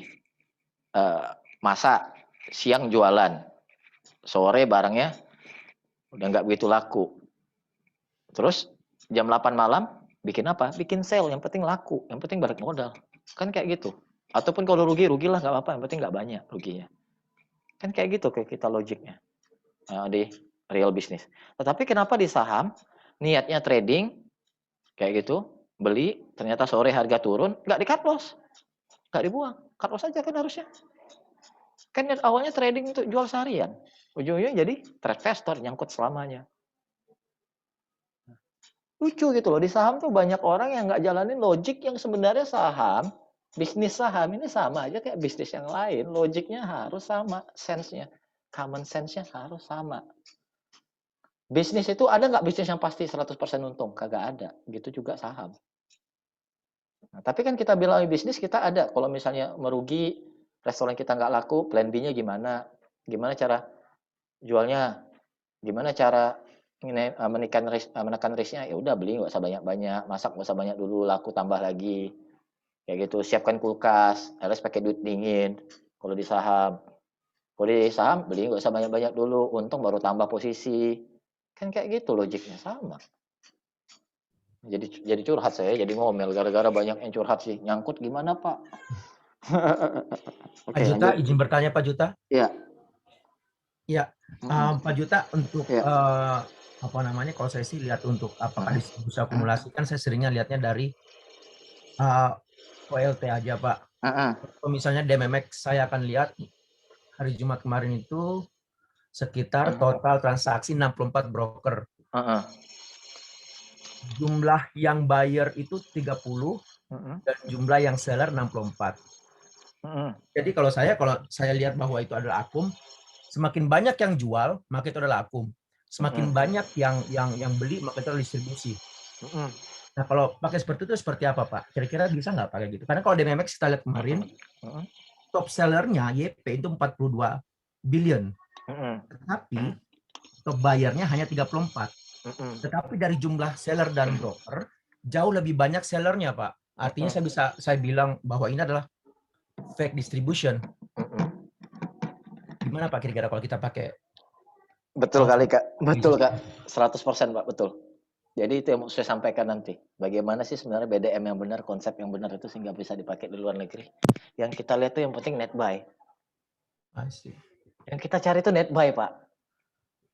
masak, siang jualan, sore barangnya udah nggak begitu laku. Terus jam 8 malam bikin apa? Bikin sale, yang penting laku, yang penting balik modal. Kan kayak gitu. Ataupun kalau rugi, rugilah nggak apa-apa, yang penting nggak banyak ruginya. Kan kayak gitu kayak kita logiknya di real business. Tetapi kenapa di saham niatnya trading kayak gitu, beli, ternyata sore harga turun, nggak di cut loss, nggak dibuang, cut loss aja kan harusnya. Kan awalnya trading untuk jual seharian, ujung-ujungnya jadi trade investor nyangkut selamanya. Lucu gitu loh, di saham tuh banyak orang yang nggak jalanin logik yang sebenarnya saham, bisnis saham ini sama aja kayak bisnis yang lain, logiknya harus sama, sense-nya, common sense-nya harus sama. Bisnis itu ada nggak bisnis yang pasti 100% untung? Kagak ada, gitu juga saham. Nah, tapi kan kita bilang bisnis kita ada, kalau misalnya merugi, restoran kita nggak laku, plan B-nya gimana? Gimana cara jualnya? Gimana cara menekan risknya? Ya udah beli nggak usah banyak-banyak, masak nggak usah banyak dulu, laku tambah lagi, kayak gitu. Siapkan kulkas, harus pakai duit dingin. Kalau di saham beli nggak usah banyak-banyak dulu, untung baru tambah posisi, kan kayak gitu logiknya sama. Jadi curhat saya, jadi ngomel gara-gara banyak yang curhat sih. Nyangkut gimana Pak? Pak Juta, izin bertanya Pak Juta. Iya. Iya, Pak Juta untuk apa namanya? Kalau saya sih lihat untuk apakah distribusi akumulasi kan saya seringnya lihatnya dari OLT aja Pak. Kalau misalnya DMMX saya akan lihat hari Jumat kemarin itu sekitar total transaksi 64 broker. Jumlah yang buyer itu 30 dan jumlah yang seller 64. Jadi kalau saya lihat bahwa itu adalah akum, semakin banyak yang jual, maka itu adalah akum. Semakin banyak yang beli, maka itu adalah distribusi. Nah, kalau pakai seperti itu seperti apa, Pak? Kira-kira bisa nggak pakai gitu? Karena kalau DMMX kita lihat kemarin, top sellernya YP itu 42 billion. Tetapi top buyernya hanya 34. Tetapi dari jumlah seller dan broker, jauh lebih banyak sellernya, Pak. Artinya saya bilang bahwa ini adalah fake distribution. Gimana Pak kira-kira kalau kita pakai? Betul kali Kak, betul Kak, 100% Pak, betul. Jadi itu yang mau saya sampaikan nanti. Bagaimana sih sebenarnya BDM yang benar, konsep yang benar itu sehingga bisa dipakai di luar negeri. Yang kita lihat tuh yang penting net buy. Yang kita cari itu net buy Pak.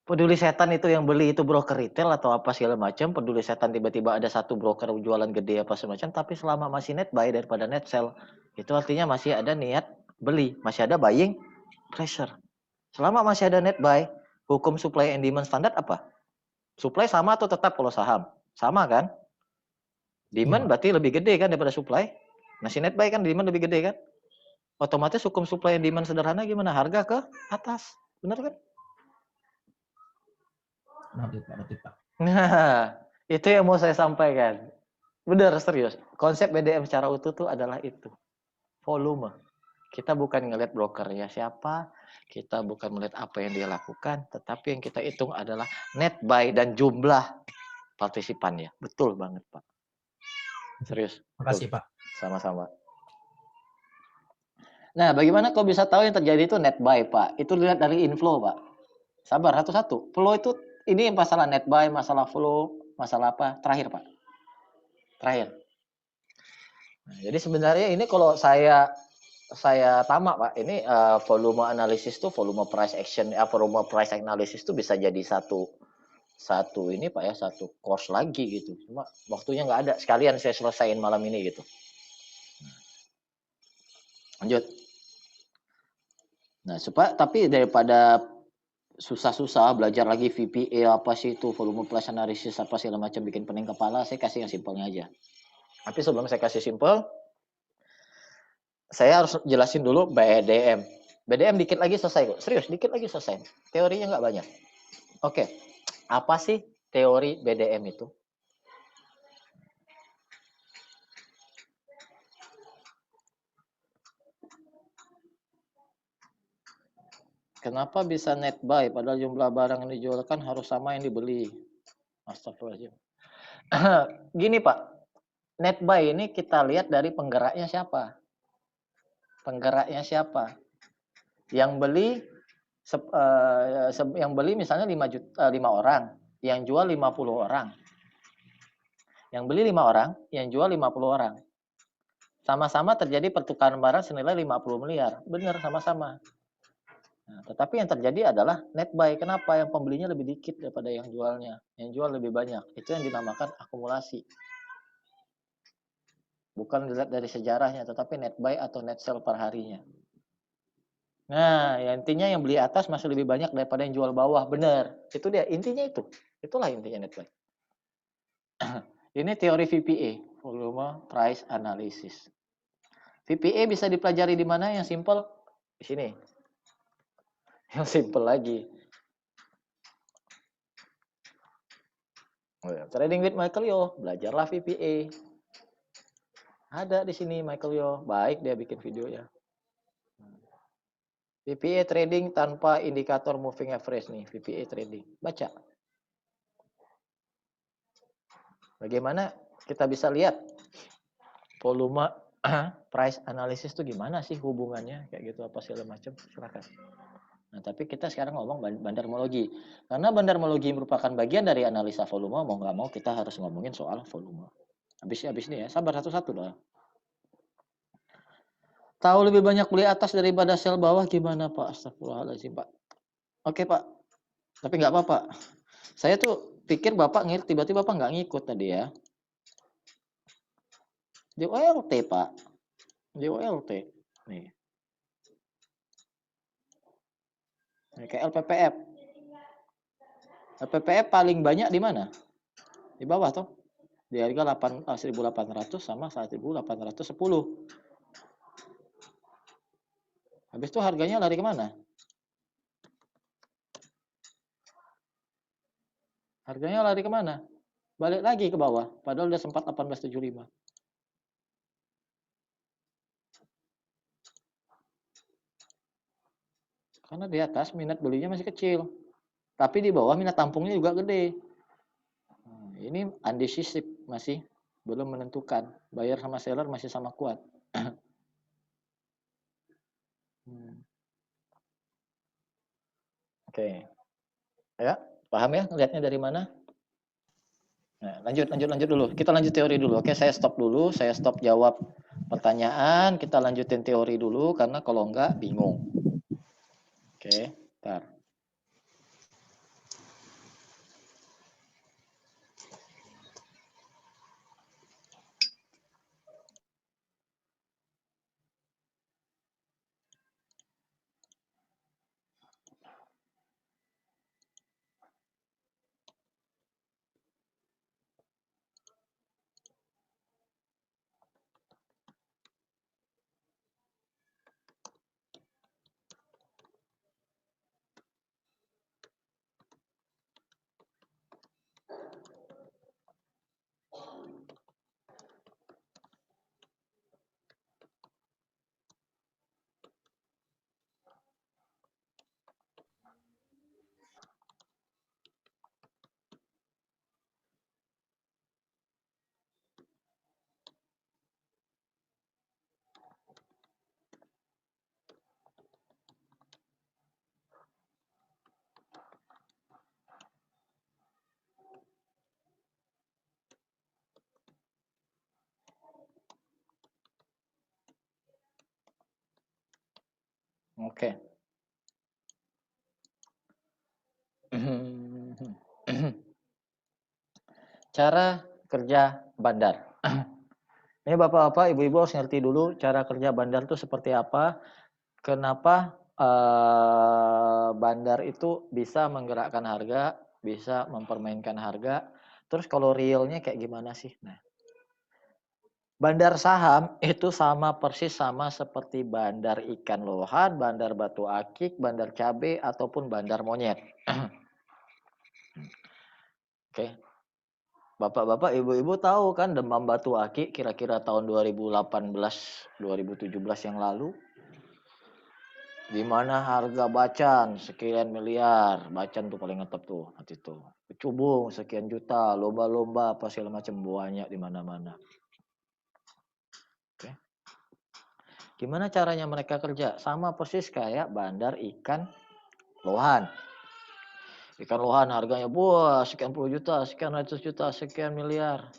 Peduli setan itu yang beli itu broker retail atau apa segala macam. Peduli setan tiba-tiba ada satu broker jualan gede apa semacam. Tapi selama masih net buy daripada net sell, itu artinya masih ada niat beli, masih ada buying pressure. Selama masih ada net buy, hukum supply and demand standar apa? Supply sama atau tetap kalau saham? Sama kan? Demand berarti lebih gede kan daripada supply. Masih net buy kan demand lebih gede kan? Otomatis hukum supply and demand sederhana gimana? Harga ke atas. Benar kan? Nah, itu yang mau saya sampaikan. Benar, serius. Konsep BDM secara utuh itu adalah itu. Volume. Kita bukan ngelihat brokernya siapa, kita bukan melihat apa yang dia lakukan, tetapi yang kita hitung adalah net buy dan jumlah partisipannya. Betul banget, Pak. Serius. Terima kasih, Pak. Sama-sama. Nah, bagaimana kau bisa tahu yang terjadi itu net buy, Pak? Itu lihat dari inflow, Pak. Sabar, satu-satu. Flow itu, ini masalah net buy, masalah flow, masalah apa? Terakhir, Pak. Terakhir. Nah, jadi sebenarnya ini kalau saya tamak Pak, ini volume analisis tuh volume price action, volume price analysis tuh bisa jadi satu ini Pak ya, satu course lagi gitu. Cuma waktunya nggak ada, sekalian saya selesaiin malam ini gitu. Lanjut. Nah, tapi daripada susah-susah belajar lagi VPA apa sih itu, volume price analysis apa segala macam bikin pening kepala, saya kasih yang simpelnya aja. Tapi sebelum saya kasih simpel, saya harus jelasin dulu BDM. BDM dikit lagi selesai kok. Serius, dikit lagi selesai. Teorinya nggak banyak. Oke, apa sih teori BDM itu? Kenapa bisa net buy padahal jumlah barang yang dijualkan harus sama yang dibeli? Astagfirullahaladzim. Gini Pak, net buy ini kita lihat dari penggeraknya siapa? Penggeraknya siapa? Yang beli misalnya 5 orang, yang jual 50 orang. Yang beli 5 orang, yang jual 50 orang. Sama-sama terjadi pertukaran barang senilai 50 miliar. Benar, sama-sama. Nah, tetapi yang terjadi adalah net buy. Kenapa? Yang pembelinya lebih dikit daripada yang jualnya. Yang jual lebih banyak. Itu yang dinamakan akumulasi. Bukan dilihat dari sejarahnya, tetapi net buy atau net sell per harinya. Nah, ya intinya yang beli atas masih lebih banyak daripada yang jual bawah. Benar. Itu dia. Intinya itu. Itulah intinya net buy. Ini teori VPA. Volume Price Analysis. VPA bisa dipelajari di mana? Yang simple? Di sini. Yang simple lagi. Trading with Michael Yo, belajarlah VPA. Ada di sini Michael Yo, baik dia bikin video ya. VPA trading tanpa indikator moving average nih, VPA trading. Baca. Bagaimana kita bisa lihat volume price analysis itu gimana sih hubungannya kayak gitu apa segala macam, silakan. Nah, tapi kita sekarang ngomong bandarmologi. Karena bandarmologi merupakan bagian dari analisa volume, mau nggak mau kita harus ngomongin soal volume. Habis nih ya, sabar satu-satu lah. Tahu lebih banyak beli atas daripada sell bawah gimana Pak? Astagfirullahaladzim Pak. Oke Pak, tapi nggak apa-apa. Saya tuh pikir Bapak ngerti, tiba-tiba Bapak nggak ngikut tadi ya. Di OLT Pak, di OLT. Nih. Kayak LPPF. LPPF paling banyak di mana? Di bawah toh. Di harga 1.800 sama 1.810. Habis itu harganya lari kemana? Harganya lari kemana? Balik lagi ke bawah. Padahal udah sempat 1875. Karena di atas minat belinya masih kecil. Tapi di bawah minat tampungnya juga gede. Nah, ini undecisive, masih belum menentukan. Buyer sama seller masih sama kuat. Oke. Ya, paham ya ngelihatnya dari mana? Nah, lanjut dulu. Kita lanjut teori dulu. Oke, saya stop dulu. Saya stop jawab pertanyaan. Kita lanjutin teori dulu karena kalau enggak bingung. Oke, bentar. Oke. Cara kerja bandar. Ini bapak-bapak, ibu-ibu harus ngerti dulu cara kerja bandar itu seperti apa. Kenapa bandar itu bisa menggerakkan harga, bisa mempermainkan harga. Terus kalau realnya kayak gimana sih? Nah, Bandar saham itu sama persis sama seperti bandar ikan lohan, bandar batu akik, bandar cabai, ataupun bandar monyet. Oke. Bapak-bapak, ibu-ibu tahu kan demam batu akik kira-kira tahun 2018, 2017 yang lalu? Di mana harga bacan sekian miliar, bacan tuh paling ngetop tuh nanti tuh. Kecubung sekian juta, lomba-lomba apa segala macam banyak di mana-mana. Oke. Gimana caranya mereka kerja? Sama persis kayak bandar ikan lohan. Ikan lohan harganya buah sekian puluh juta, sekian ratus juta, sekian miliar.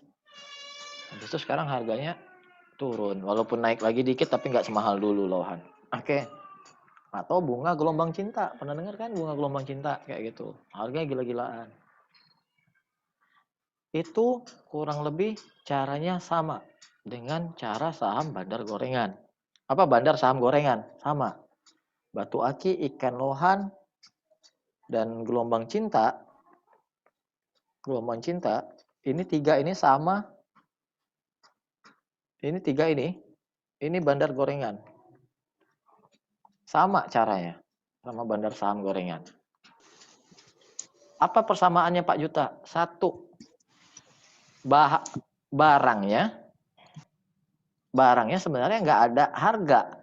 Habis itu sekarang harganya turun, walaupun naik lagi dikit tapi nggak semahal dulu lohan. Oke. Atau bunga gelombang cinta, pernah dengar kan bunga gelombang cinta kayak gitu, harganya gila-gilaan. Itu kurang lebih caranya sama dengan cara saham bandar gorengan. Apa bandar saham gorengan? Sama. Batu aki, ikan lohan, dan gelombang cinta, ini tiga ini sama. Ini bandar gorengan. Sama caranya, sama bandar saham gorengan. Apa persamaannya Pak Juta? Satu, barangnya sebenarnya nggak ada harga.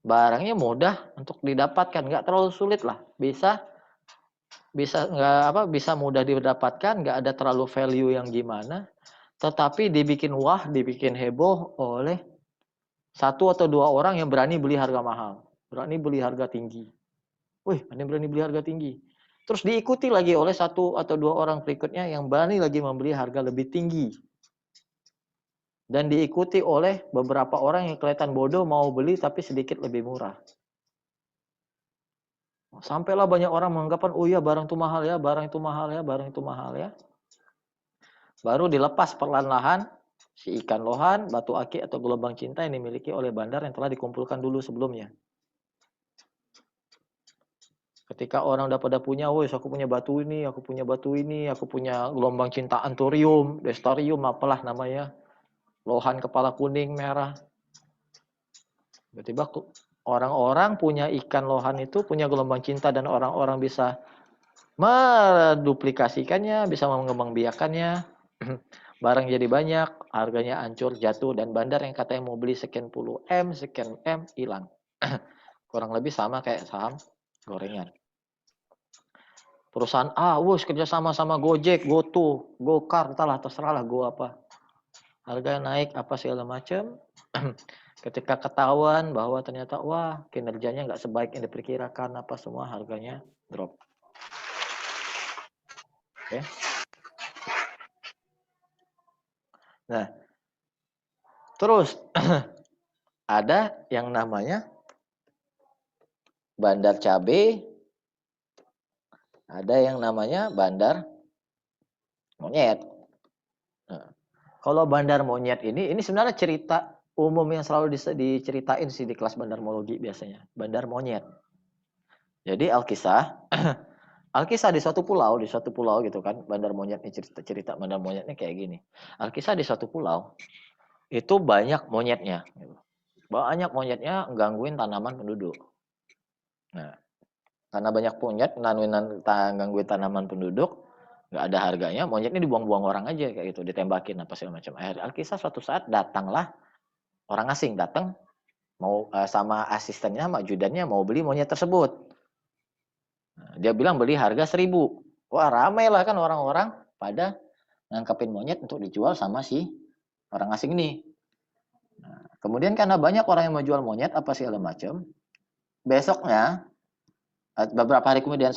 Barangnya mudah untuk didapatkan, nggak terlalu sulit lah, bisa mudah didapatkan, nggak ada terlalu value yang gimana, tetapi dibikin dibikin heboh oleh satu atau dua orang yang berani beli harga mahal, berani beli harga tinggi. Berani beli harga tinggi. Terus diikuti lagi oleh satu atau dua orang berikutnya yang berani lagi membeli harga lebih tinggi. Dan diikuti oleh beberapa orang yang kelihatan bodoh mau beli tapi sedikit lebih murah. Sampailah banyak orang menganggapan, oh iya barang itu mahal ya, barang itu mahal ya, barang itu mahal ya. Baru dilepas perlahan-lahan si ikan lohan, batu akik atau gelombang cinta yang dimiliki oleh bandar yang telah dikumpulkan dulu sebelumnya. Ketika orang udah pada punya, aku punya batu ini, aku punya gelombang cinta anturium, destarium, apalah namanya. Lohan kepala kuning merah. Tiba-tiba orang-orang punya ikan lohan itu, punya gelombang cinta, dan orang-orang bisa menduplikasikannya, bisa mengembangbiakannya. Barang jadi banyak, harganya hancur, jatuh, dan bandar yang katanya mau beli sekian puluh M, sekian M, hilang. Kurang lebih sama kayak saham gorengan. Perusahaan A, kerja sama Gojek, GoTo, Gokar, terserah lah Go apa. Harga naik apa segala macam. Ketika ketahuan bahwa ternyata kinerjanya nggak sebaik yang diperkirakan, apa semua harganya drop. Oke. Nah, terus ada yang namanya bandar cabai, ada yang namanya bandar monyet. Nah, kalau bandar monyet ini sebenarnya cerita umum yang selalu diceritain sih di kelas bandarmologi biasanya. Bandar monyet. Jadi Alkisah di suatu pulau gitu kan, bandar monyet ini cerita bandar monyetnya kayak gini. Alkisah di suatu pulau itu banyak monyetnya. Banyak monyetnya gangguin tanaman penduduk. Nah, karena banyak monyet gangguin tanaman penduduk, nggak ada harganya, monyetnya dibuang-buang orang aja kayak gitu, ditembakin apa segala macam. Akhirnya Alkisah suatu saat datanglah orang asing, datang mau sama asistennya, sama ajudannya mau beli monyet tersebut. Nah, dia bilang beli harga 1.000. Wah, ramai lah kan orang-orang pada nangkepin monyet untuk dijual sama si orang asing ini. Nah, kemudian karena banyak orang yang mau jual monyet apa segala macam, besoknya beberapa hari kemudian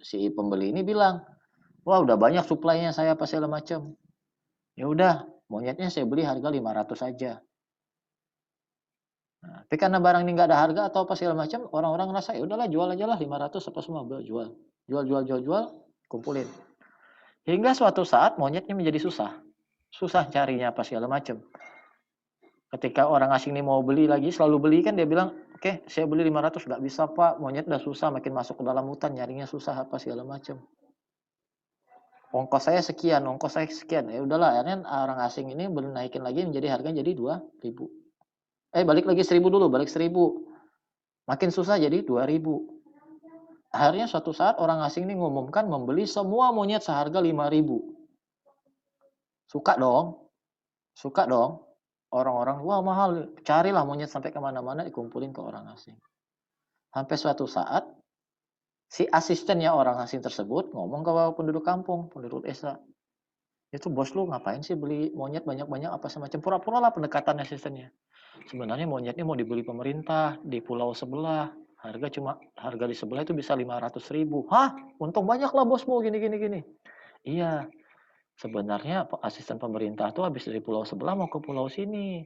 si pembeli ini bilang, wah udah banyak suplainya saya apa segala macam. Ya udah, monyetnya saya beli harga 500 saja. Nah, tapi karena barang ini nggak ada harga atau apa segala macam, orang-orang ngerasa ya udahlah jual aja lah 500 apa semua, jual, kumpulin. Hingga suatu saat monyetnya menjadi susah carinya apa segala macam. Ketika orang asing ini mau beli lagi, selalu beli kan, dia bilang, oke, saya beli 500, nggak bisa Pak, monyet udah susah, makin masuk ke dalam hutan, nyarinya susah apa segala macam. ongkos saya sekian, ongkos saya sekian. Ya udahlah, akhirnya orang asing ini naikin lagi menjadi harga jadi 2.000. Balik lagi 1.000 dulu, balik 1.000. Makin susah jadi 2.000. Akhirnya suatu saat orang asing ini ngumumkan membeli semua monyet seharga 5.000. Suka dong. Orang-orang, wah mahal, carilah monyet sampai kemana-mana dikumpulin ke orang asing. Sampai suatu saat, si asistennya orang asing tersebut ngomong ke penduduk kampung, penduduk desa. Itu bos lu ngapain sih beli monyet banyak-banyak apa semacam, pura-pura lah pendekatan asistennya. Sebenarnya monyetnya mau dibeli pemerintah di pulau sebelah. Harga di sebelah itu bisa 500.000. Hah? Untung banyak lah bosmu gini. Iya. Sebenarnya asisten pemerintah tuh habis dari pulau sebelah mau ke pulau sini.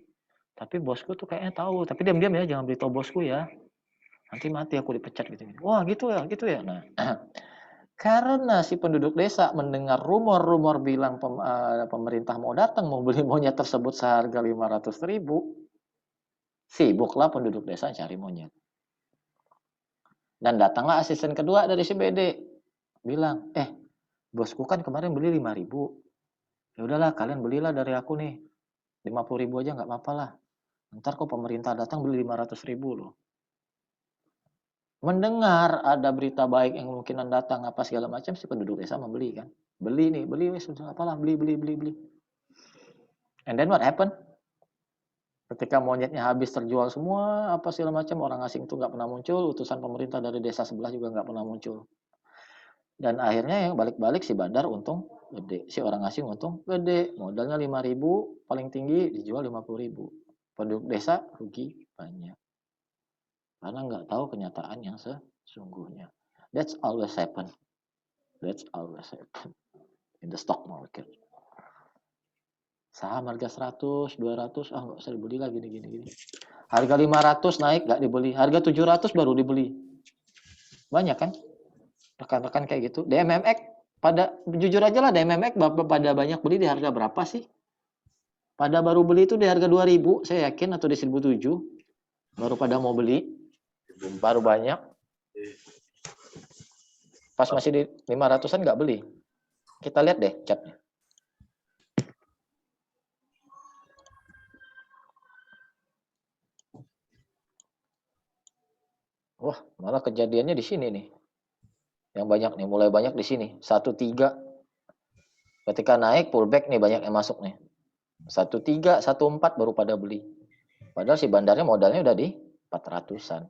Tapi bosku tuh kayaknya tahu. Tapi diam-diam ya, jangan beritahu bosku ya. Nanti mati aku dipecat gitu. Wah gitu ya. Nah, karena si penduduk desa mendengar rumor-rumor bilang pemerintah mau datang mau beli monyet tersebut seharga 500.000, sibuklah penduduk desa cari monyet. Dan datanglah asisten kedua dari si BD. Bilang, bosku kan kemarin beli 5.000. Ya udahlah, kalian belilah dari aku nih. 50.000 aja nggak apa-apa lah. Ntar kok pemerintah datang beli 500.000 loh. Mendengar ada berita baik yang kemungkinan datang apa segala macam, si penduduk desa membeli kan. Beli wes sudah apalah, beli. And then what happened? Ketika monyetnya habis terjual semua, apa segala macam, orang asing itu nggak pernah muncul, utusan pemerintah dari desa sebelah juga nggak pernah muncul. Dan akhirnya yang balik-balik si bandar untung gede, si orang asing untung gede, modalnya 5.000, paling tinggi dijual 50.000. Penduduk desa rugi banyak. Karena nggak tahu kenyataan yang sesungguhnya. That's always happen in the stock market. Saham harga 100, 200, nggak usah dibeli lah gini. Harga 500 naik nggak dibeli, harga 700 baru dibeli. Banyak kan? Rekan-rekan kayak gitu. DMMX jujur aja lah, DMMX pada banyak beli di harga berapa sih? Pada baru beli itu di harga 2.000, saya yakin, atau di 1.007. Baru pada mau beli. Baru banyak. Pas masih di 500-an nggak beli. Kita lihat deh chartnya. Wah, malah kejadiannya di sini nih. Yang banyak nih, mulai banyak di sini. 1.3. Ketika naik pullback nih banyak yang masuk nih. 1.3, 1.4 baru pada beli. Padahal si bandarnya modalnya udah di 400-an.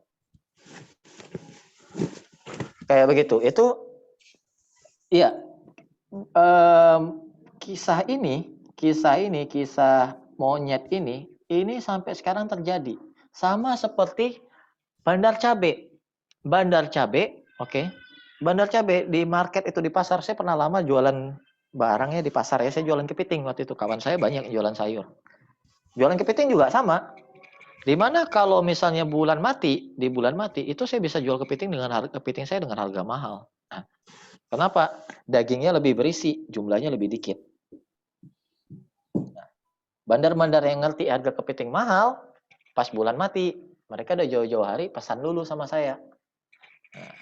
Kayak begitu. Itu iya. Kisah monyet ini sampai sekarang terjadi. Sama seperti bandar cabe. Oke. Bandar cabe di market itu, di pasar. Saya pernah lama jualan barangnya di pasar ya. Saya jualan kepiting waktu itu. Kawan saya banyak yang jualan sayur. Jualan kepiting juga sama. Dimana kalau misalnya di bulan mati itu saya bisa jual kepiting saya dengan harga mahal. Nah, kenapa? Dagingnya lebih berisi, jumlahnya lebih dikit. Nah, bandar-bandar yang ngerti harga kepiting mahal, pas bulan mati, mereka udah jauh-jauh hari pesan dulu sama saya. Nah,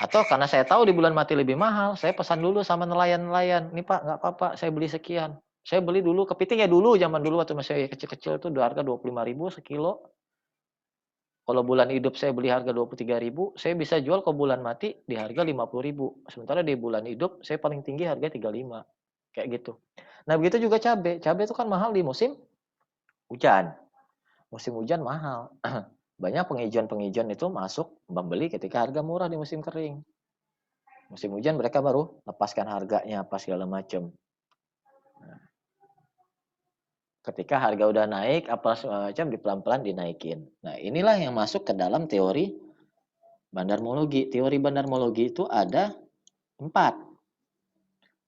atau karena saya tahu di bulan mati lebih mahal, saya pesan dulu sama nelayan-nelayan. Nih Pak, nggak apa-apa, saya beli sekian. Saya beli dulu kepiting ya dulu, zaman dulu waktu masih kecil-kecil itu harga 25.000 sekilo. Kalau bulan hidup saya beli harga 23.000, saya bisa jual ke bulan mati di harga 50.000. Sementara di bulan hidup saya paling tinggi harga 35. Kayak gitu. Nah, begitu juga cabai. Cabai itu kan mahal di musim hujan. Musim hujan mahal. Banyak penghijauan itu masuk membeli ketika harga murah di musim kering. Musim hujan mereka baru lepaskan harganya apa segala macam. Nah, ketika harga udah naik apa segala macam pelan-pelan dinaikin. Nah, inilah yang masuk ke dalam teori bandarmologi. Teori bandarmologi itu ada 4.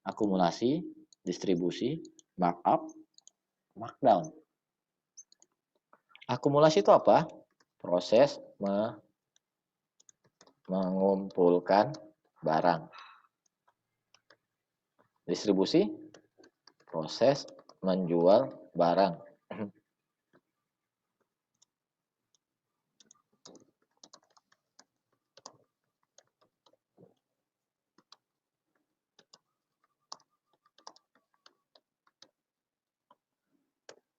Akumulasi, distribusi, markup, markdown. Akumulasi itu apa? Proses mengumpulkan barang. Distribusi, proses menjual barang.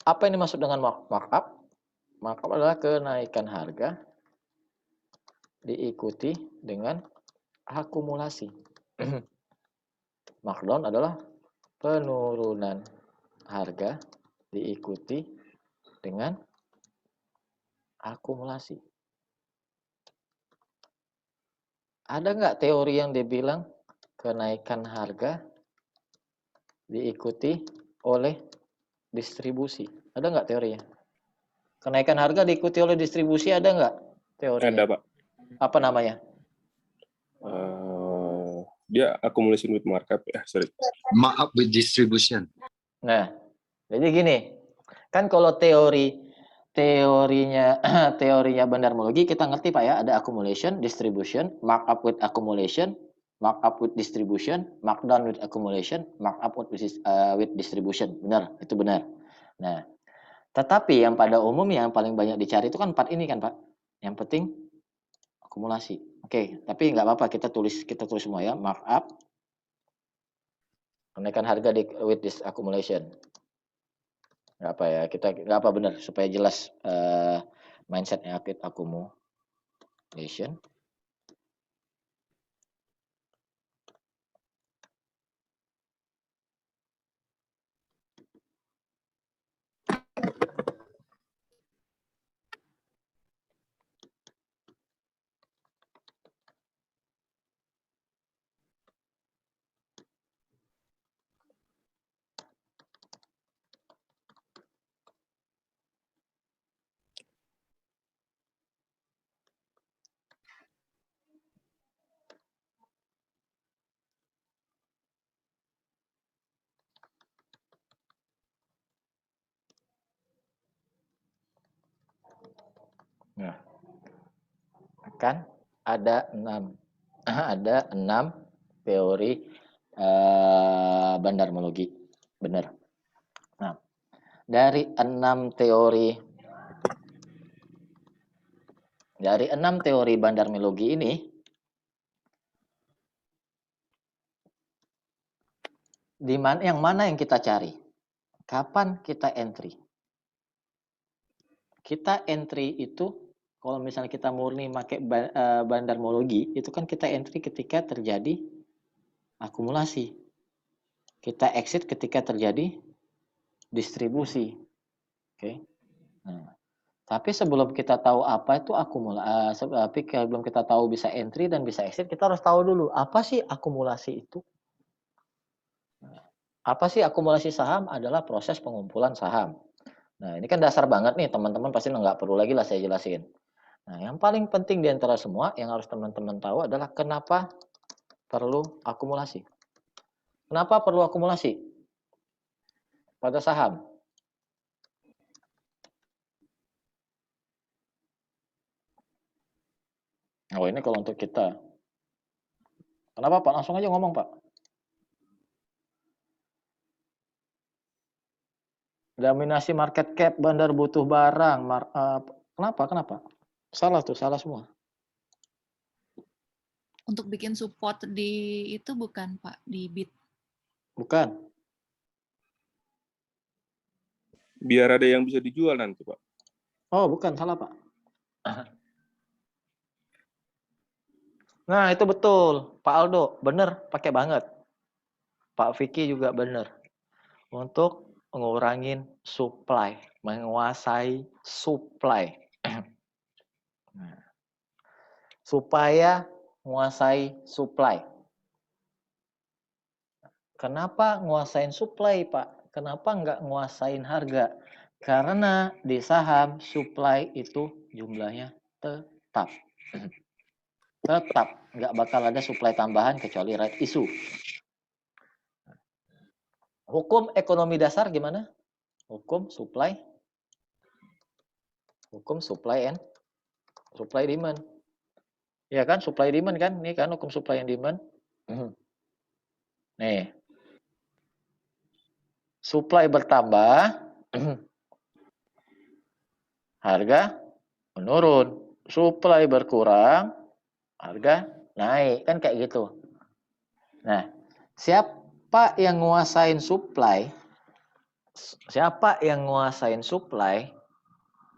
Apa yang dimaksud dengan markup? Markup adalah kenaikan harga diikuti dengan akumulasi. Markdown adalah penurunan harga diikuti dengan akumulasi. Ada nggak teori yang dibilang kenaikan harga diikuti oleh distribusi? Ada nggak teorinya? Kenaikan harga diikuti oleh distribusi ada nggak teorinya? Ada, Pak. Apa namanya? Dia accumulation with markup ya, sorry. Markup with distribution. Nah, jadi gini, kan kalau teorinya bandarmologi kita ngerti Pak ya, ada accumulation, distribution, markup with accumulation, markup with distribution, markdown with accumulation, markup with distribution. Benar, itu benar. Nah, tetapi yang pada umum yang paling banyak dicari itu kan 4 ini kan Pak. Yang penting akumulasi. Oke, tapi nggak apa-apa kita tulis semua ya, markup, kenaikan harga with this accumulation. Nggak apa ya, kita nggak apa benar supaya jelas mindsetnya accumulation. Nah, kan ada 6 teori bandarmologi, benar. Nah, dari 6 teori bandarmologi ini, yang mana yang kita cari? Kapan kita entry? Kita entry itu kalau misalnya kita murni pakai bandarmologi, itu kan kita entry ketika terjadi akumulasi. Kita exit ketika terjadi distribusi. Oke. Nah, tapi sebelum kita tahu apa itu akumulasi, sebelum kita tahu bisa entry dan bisa exit, kita harus tahu dulu apa sih akumulasi itu. Apa sih akumulasi saham? Adalah proses pengumpulan saham. Nah, ini kan dasar banget nih, teman-teman pasti nggak perlu lagi lah saya jelasin. Nah, yang paling penting di antara semua yang harus teman-teman tahu adalah kenapa perlu akumulasi. Kenapa perlu akumulasi pada saham? Oh, ini kalau untuk kita. Kenapa Pak? Langsung aja ngomong Pak. Dominasi market cap, bandar butuh barang. Kenapa? Salah tuh, salah semua. Untuk bikin support di itu bukan Pak, di bid. Bukan. Biar ada yang bisa dijual nanti, Pak. Oh, bukan, salah Pak. Nah, itu betul. Pak Aldo, bener, pakai banget. Pak Vicky juga bener. Untuk ngurangin supply, menguasai supply. Supaya menguasai supply. Kenapa nguasain supply, Pak? Kenapa nggak nguasain harga? Karena di saham supply itu jumlahnya tetap. Tetap. Nggak bakal ada supply tambahan kecuali right issue. Hukum ekonomi dasar gimana? Hukum supply and supply demand. Ya kan, supply demand kan? Ini kan hukum supply and demand. Nih. Supply bertambah, harga menurun. Supply berkurang, harga naik. Kan kayak gitu. Nah, siapa yang nguasain supply? siapa yang nguasain supply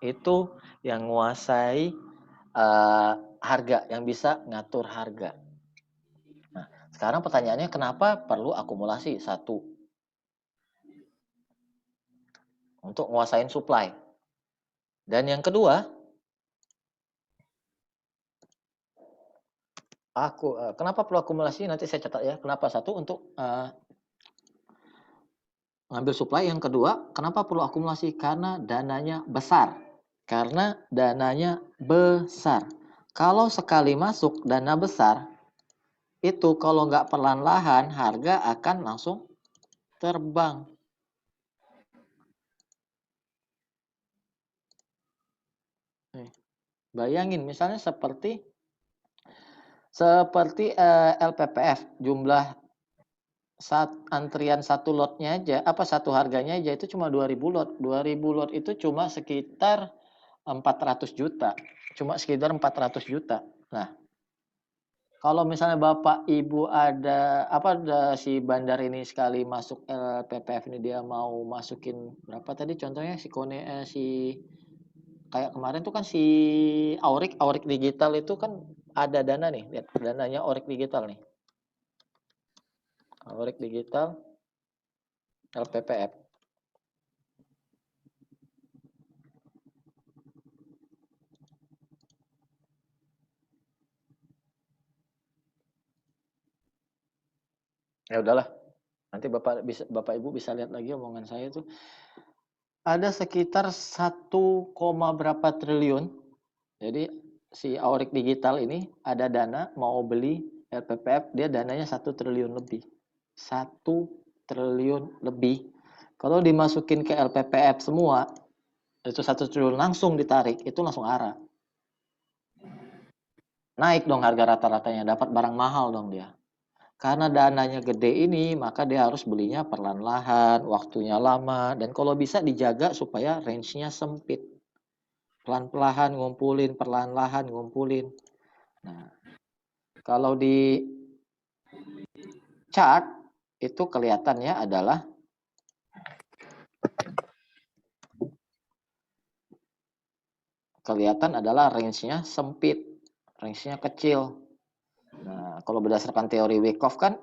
itu yang nguasai harga, yang bisa ngatur harga. Nah, sekarang pertanyaannya kenapa perlu akumulasi? Satu, untuk nguasain supply. Dan yang kedua, kenapa perlu akumulasi? Nanti saya catat ya. Kenapa? Satu, untuk ngambil supply. Yang kedua, kenapa perlu akumulasi? Karena dananya besar. Kalau sekali masuk dana besar, itu kalau nggak perlahan-lahan, harga akan langsung terbang. Bayangin, misalnya seperti LPPF, jumlah antrian satu lotnya aja, satu harganya aja itu cuma 2.000 lot. 2.000 lot itu cuma sekitar 400 juta. Nah, kalau misalnya Bapak Ibu ada si bandar ini sekali masuk LPPF ini, dia mau masukin berapa tadi contohnya kayak kemarin tuh kan si Aurik Digital itu kan ada dana nih, lihat dananya Aurik Digital nih. Aurik Digital LPPF. Ya udahlah. Nanti Bapak Ibu bisa lihat lagi omongan saya itu. Ada sekitar 1, berapa triliun. Jadi si Aurik Digital ini ada dana mau beli LPPF, dia dananya 1 triliun lebih. 1 triliun lebih. Kalau dimasukin ke LPPF semua, itu 1 triliun langsung ditarik, itu langsung arah. Naik dong harga rata-ratanya, dapat barang mahal dong dia. Karena dananya gede ini, maka dia harus belinya perlahan-lahan, waktunya lama, dan kalau bisa dijaga supaya range-nya sempit. Pelan-pelan ngumpulin, perlahan-lahan ngumpulin. Nah, kalau di chart itu kelihatannya adalah range-nya sempit, range-nya kecil. Nah, kalau berdasarkan teori Wyckoff kan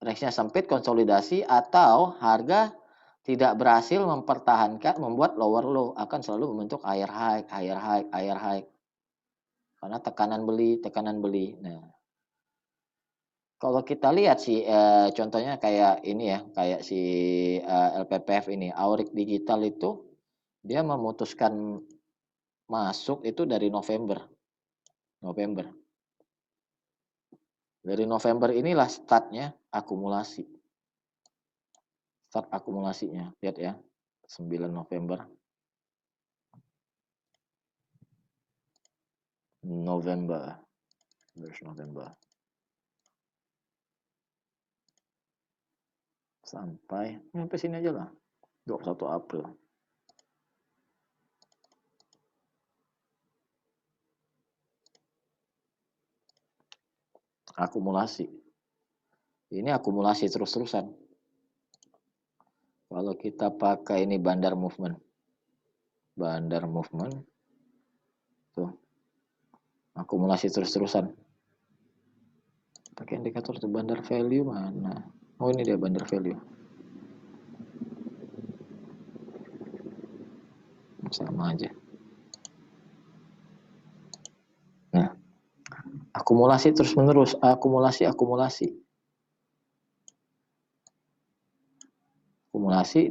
range-nya sempit, konsolidasi, atau harga tidak berhasil mempertahankan, membuat lower low, akan selalu membentuk higher high. Karena tekanan beli. Nah, kalau kita lihat sih contohnya kayak ini ya, kayak si LPPF ini, Aurik Digital itu dia memutuskan masuk itu dari November. Dari November inilah startnya akumulasi. Start akumulasinya, lihat ya, 9 November. Sampai sini aja lah, 21 April. Akumulasi. Ini akumulasi terus-terusan. Kalau kita pakai ini bandar movement. Tuh. Akumulasi terus-terusan. Pakai indikator tuh, bandar value mana? Oh, ini dia bandar value. Sama aja. Nah, akumulasi terus-menerus, akumulasi,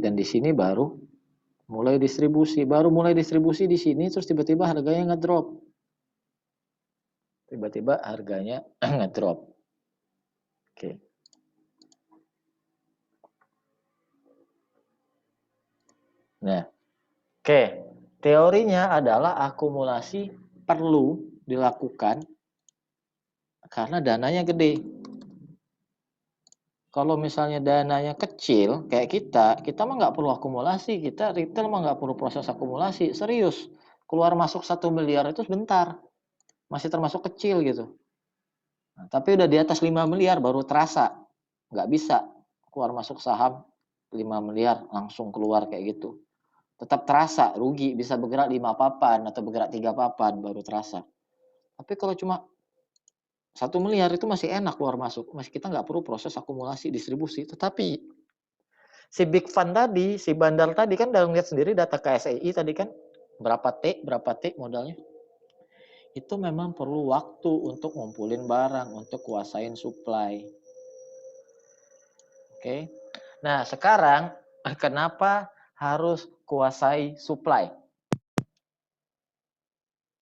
dan di sini baru mulai distribusi. Di sini terus tiba-tiba harganya ngedrop. Oke. Nah, teorinya adalah akumulasi perlu dilakukan karena dananya gede. Kalau misalnya dananya kecil kayak kita mah nggak perlu akumulasi, kita retail mah nggak perlu proses akumulasi, serius. Keluar masuk 1 miliar itu sebentar, masih termasuk kecil gitu. Nah, tapi udah di atas 5 miliar baru terasa, nggak bisa keluar masuk saham 5 miliar langsung keluar kayak gitu. Tetap terasa rugi, bisa bergerak 5 papan atau bergerak 3 papan baru terasa. Tapi kalau cuma 1 miliar itu masih enak keluar masuk, masih kita nggak perlu proses akumulasi distribusi. Tetapi si big fund tadi, si bandar tadi kan udah lihat sendiri data KSEI tadi kan berapa T modalnya. Itu memang perlu waktu untuk ngumpulin barang, untuk kuasain supply. Oke. Nah, sekarang kenapa harus kuasai supply?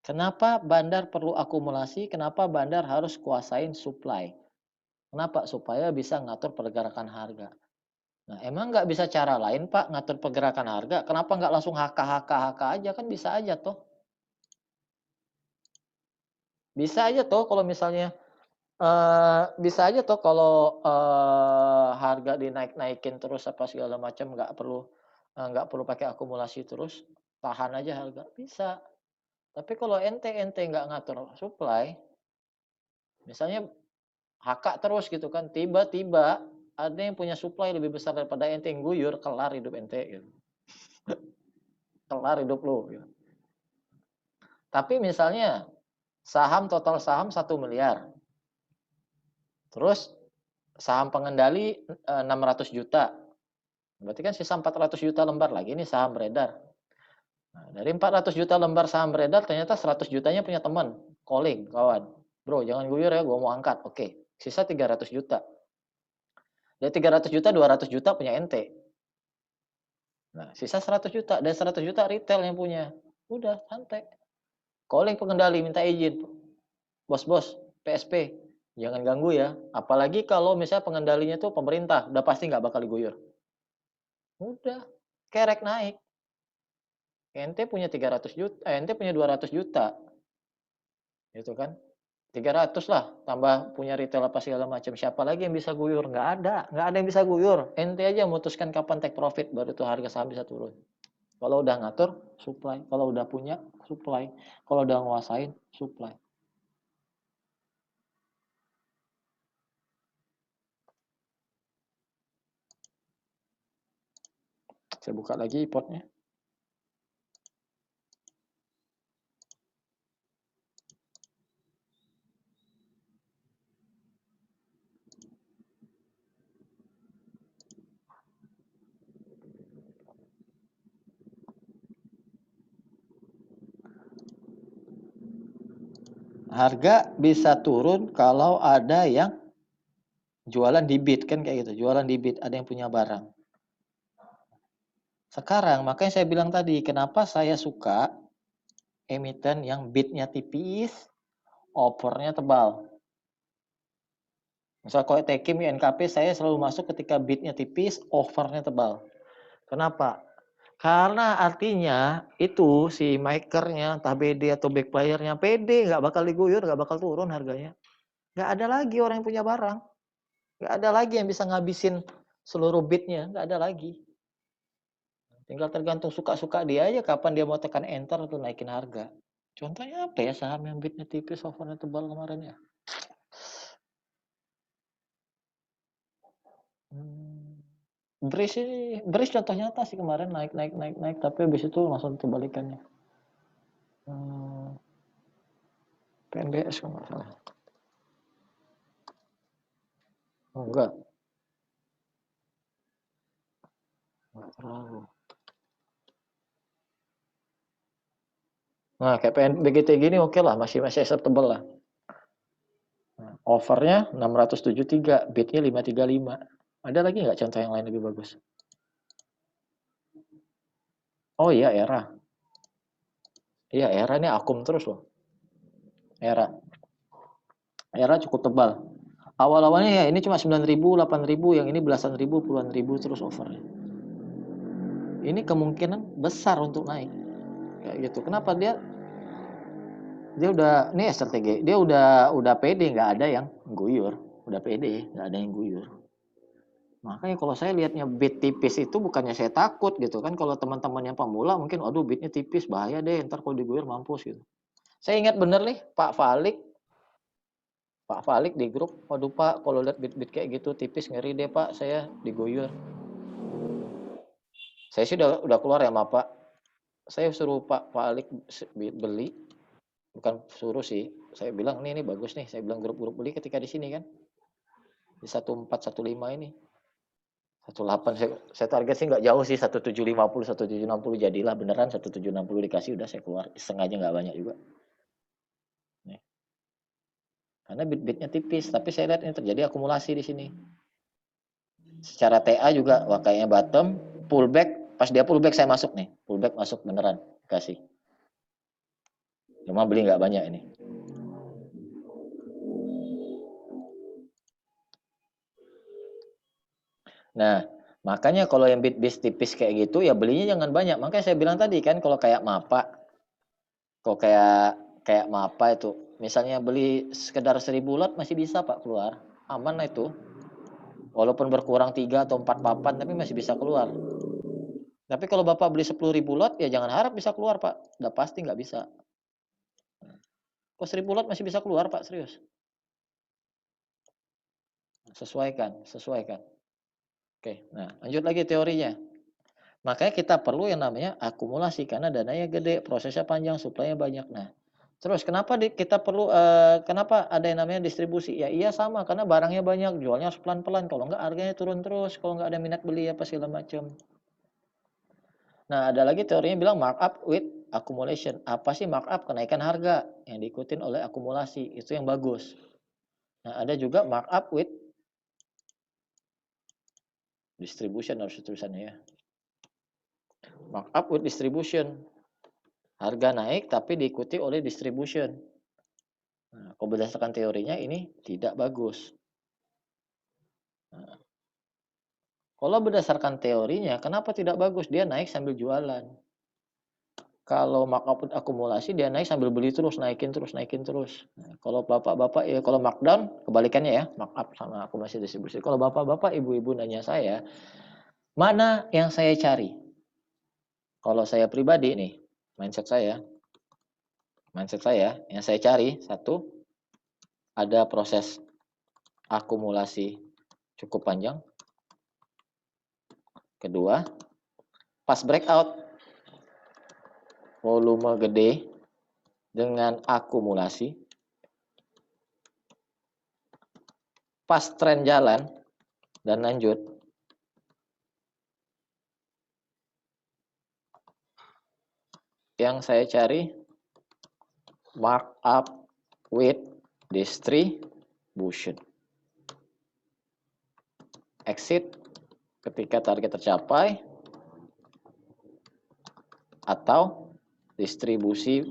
Kenapa bandar perlu akumulasi? Kenapa bandar harus kuasain supply? Kenapa? Supaya bisa ngatur pergerakan harga. Nah, emang nggak bisa cara lain, Pak, ngatur pergerakan harga? Kenapa nggak langsung HK aja? Kan bisa aja toh. Bisa aja toh kalau misalnya bisa aja toh kalau harga dinaik-naikin terus apa segala macam, nggak perlu pakai akumulasi terus, tahan aja harga, bisa. Tapi kalau ente nggak ngatur supply, misalnya HK terus gitu kan, tiba-tiba ada yang punya supply lebih besar daripada ente yang guyur, kelar hidup ente gitu. Kelar hidup lo gitu. Tapi misalnya total saham 1 miliar. Terus saham pengendali 600 juta. Berarti kan sisa 400 juta lembar lagi nih saham beredar. Nah, dari 400 juta lembar saham beredar ternyata 100 jutanya punya teman, calling, kawan. Bro, jangan guyur ya, gue mau angkat. Oke, sisa 300 juta. Dari 300 juta, 200 juta punya ente. Nah, sisa 100 juta. Dan 100 juta retail yang punya. Udah, santai. Calling pengendali, minta izin. Bos-bos, PSP, jangan ganggu ya. Apalagi kalau misalnya pengendalinya tuh pemerintah, udah pasti nggak bakal diguyur. Udah, kerek naik. Ente punya 300 juta, ente punya 200 juta. Gitu kan? 300 lah, tambah punya retail apa segala macam. Siapa lagi yang bisa guyur? Nggak ada yang bisa guyur. Ente aja memutuskan kapan take profit, baru tuh harga saham bisa turun. Kalau udah ngatur, supply. Kalau udah punya, supply. Kalau udah nguasain, supply. Saya buka lagi potnya. Harga bisa turun kalau ada yang jualan di bid, kan kayak gitu. Jualan di bid, ada yang punya barang. Sekarang, makanya saya bilang tadi, kenapa saya suka emiten yang bidnya tipis, offernya tebal. Misal kalau Tekim, NKP, saya selalu masuk ketika bidnya tipis, offernya tebal. Kenapa? Karena artinya itu si makernya, entah BD atau back playernya, pede, nggak bakal diguyur, nggak bakal turun harganya. Nggak ada lagi orang yang punya barang. Nggak ada lagi yang bisa ngabisin seluruh bidnya, nggak ada lagi. Tinggal tergantung suka-suka dia aja kapan dia mau tekan enter atau naikin harga. Contohnya apa ya saham yang bidnya tipis, offernya tebal kemarin ya? Breeze contoh nyata sih kemarin naik, tapi habis itu langsung kebalikannya. PNBS kalau nggak salah. Oh, enggak terlalu. Nah, kayak BGT gini oke lah, masih acceptable lah. Nah, offernya 673, bidnya 535. Ada lagi nggak contoh yang lain lebih bagus? Oh iya, Era. Iya, Era ini akum terus loh. Era cukup tebal. Awal-awalnya ya ini cuma 9.000, 8.000, yang ini belasan ribu, puluhan ribu terus overnya. Ini kemungkinan besar untuk naik. Kayak gitu. Kenapa dia udah, ini strategi. Dia udah pede, nggak ada yang guyur. Udah pede, nggak ada yang guyur. Makanya kalau saya lihatnya bid tipis itu bukannya saya takut gitu kan. Kalau teman-teman yang pemula mungkin aduh bidnya tipis bahaya deh, ntar kalau diguyur mampus gitu. Saya ingat bener nih Pak Falik di grup, waduh Pak kalau lihat bid kayak gitu tipis ngeri deh Pak, saya diguyur. Saya sih udah keluar ya sama Pak. Saya suruh Pak Alik beli, bukan suruh sih. Saya bilang ini bagus nih. Saya bilang grup-grup beli ketika di sini kan. Di 1415 ini. 18 saya target sih nggak jauh sih 1750 1760 jadilah beneran 1760 dikasih udah saya keluar sengaja nggak banyak juga nih. Karena bit-bitnya tipis tapi saya lihat ini terjadi akumulasi di sini secara TA juga wah kayaknya bottom pullback pas dia pullback saya masuk nih pullback masuk beneran kasih cuma beli nggak banyak ini. Nah, makanya kalau yang bit-bit tipis kayak gitu ya belinya jangan banyak. Makanya saya bilang tadi kan kalau kayak MAPA, kalau kayak MAPA itu, misalnya beli sekedar 1000 lot masih bisa Pak keluar. Aman lah itu. Walaupun berkurang 3 atau 4 papan tapi masih bisa keluar. Tapi kalau Bapak beli 10.000 lot ya jangan harap bisa keluar Pak. Udah pasti nggak bisa. Kok 1000 lot masih bisa keluar Pak, serius. Sesuaikan. Oke, nah lanjut lagi teorinya. Makanya kita perlu yang namanya akumulasi karena dananya gede, prosesnya panjang, suplainya banyak. Nah, terus kenapa kita perlu kenapa ada yang namanya distribusi? Ya iya sama karena barangnya banyak, jualnya harus pelan-pelan. Kalau enggak harganya turun terus, kalau enggak ada minat beli apa segala macam. Nah, ada lagi teorinya bilang markup with accumulation. Apa sih markup? Kenaikan harga yang diikutin oleh akumulasi. Itu yang bagus. Nah, ada juga markup with distribution harus tulisannya ya. Markup with distribution. Harga naik tapi diikuti oleh distribution. Nah, kalau berdasarkan teorinya ini tidak bagus. Nah, kalau berdasarkan teorinya, kenapa tidak bagus? Dia naik sambil jualan. Kalau markup with akumulasi dia naik sambil beli terus, naikin terus. Nah, kalau bapak-bapak ya kalau markdown kebalikannya ya, markup sama akumulasi distribusi. Kalau bapak-bapak, ibu-ibu nanya saya, mana yang saya cari? Kalau saya pribadi nih, mindset saya yang saya cari satu ada proses akumulasi cukup panjang. Kedua, pas breakout volume gede dengan akumulasi. Pas tren jalan dan lanjut. Yang saya cari markup with distribution. Exit ketika target tercapai atau distribusi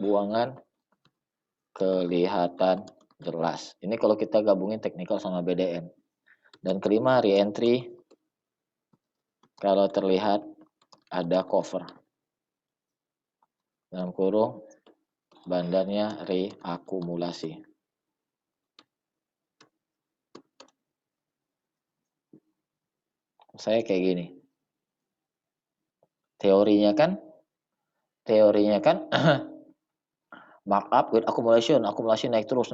buangan kelihatan jelas. Ini kalau kita gabungin teknikal sama BDM. Dan kelima re-entry kalau terlihat ada cover. Dalam kurung bandarnya reakumulasi. Saya kayak gini. Teorinya kan markup with accumulation, akumulasi naik terus.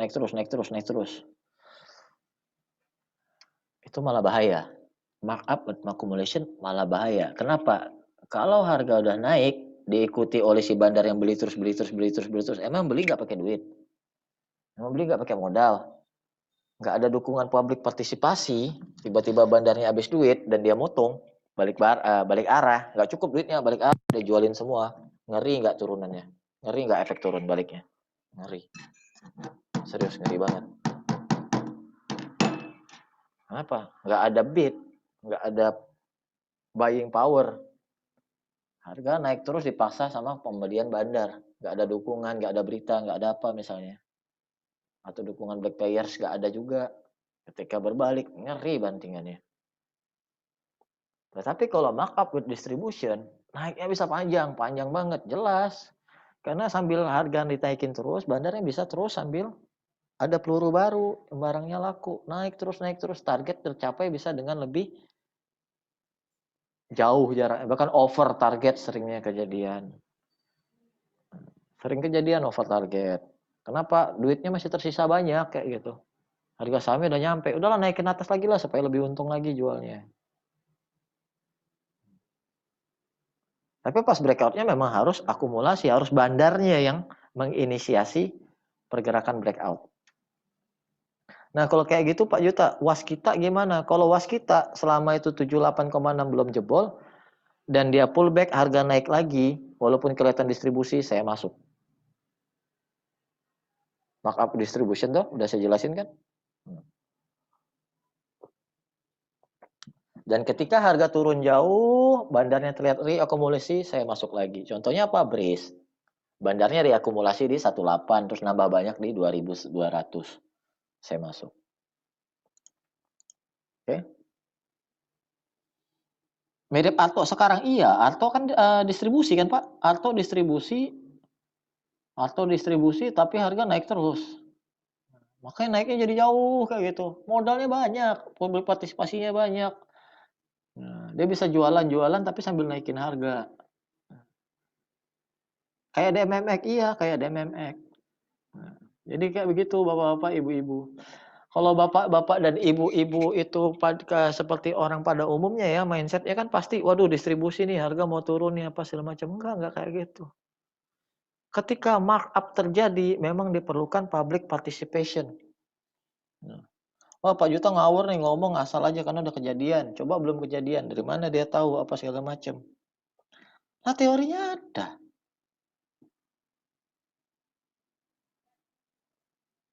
Itu malah bahaya. Markup with accumulation malah bahaya. Kenapa? Kalau harga udah naik diikuti oleh si bandar yang beli terus, emang beli nggak pakai duit? Emang beli nggak pakai modal? Nggak ada dukungan publik partisipasi, tiba-tiba bandarnya habis duit dan dia motong, balik arah, nggak cukup duitnya, balik arah, dia jualin semua. Ngeri nggak turunannya? Ngeri nggak efek turun baliknya? Ngeri. Serius, ngeri banget. Kenapa? Nggak ada bid, nggak ada buying power. Harga naik terus dipaksa sama pembelian bandar. Nggak ada dukungan, nggak ada berita, nggak ada apa misalnya. Atau dukungan black players nggak ada juga. Ketika berbalik, ngeri bantingannya. Tetapi kalau markup with distribution, naiknya bisa panjang banget, jelas. Karena sambil harga ditaikin terus, bandarnya bisa terus sambil ada peluru baru, barangnya laku. Naik terus, target tercapai bisa dengan lebih jauh jaraknya, bahkan over target seringnya kejadian. Sering kejadian over target. Kenapa? Duitnya masih tersisa banyak kayak gitu. Harga sahamnya udah nyampe, udahlah naikin atas lagi lah supaya lebih untung lagi jualnya. Tapi pas breakout-nya memang harus akumulasi, harus bandarnya yang menginisiasi pergerakan breakout. Nah, kalau kayak gitu Pak Yuta, waskita gimana? Kalau waskita selama itu 78,6 belum jebol dan dia pullback harga naik lagi, walaupun kelihatan distribusi, saya masuk. Markup distribution tuh udah saya jelasin kan? Dan ketika harga turun jauh, bandarnya terlihat reakumulasi, saya masuk lagi. Contohnya apa? Breeze. Bandarnya reakumulasi di 18, terus nambah banyak di 2200. Saya masuk. Oke. Mirip Arto sekarang, iya. Arto kan distribusi kan Pak? Arto distribusi tapi harga naik terus. Makanya naiknya jadi jauh kayak gitu. Modalnya banyak, publik partisipasinya banyak. Nah, dia bisa jualan-jualan tapi sambil naikin harga. Kayak DMMX, iya kayak DMMX. Nah, jadi kayak begitu bapak-bapak, ibu-ibu. Kalau bapak-bapak dan ibu-ibu itu seperti orang pada umumnya ya, mindsetnya kan pasti, waduh distribusi nih, harga mau turun nih apa segala macam. Enggak kayak gitu. Ketika markup terjadi, memang diperlukan public participation. Nah, oh Pak Juta ngawur nih, ngomong asal aja karena udah kejadian. Coba belum kejadian, dari mana dia tahu apa segala macam. Nah teorinya ada.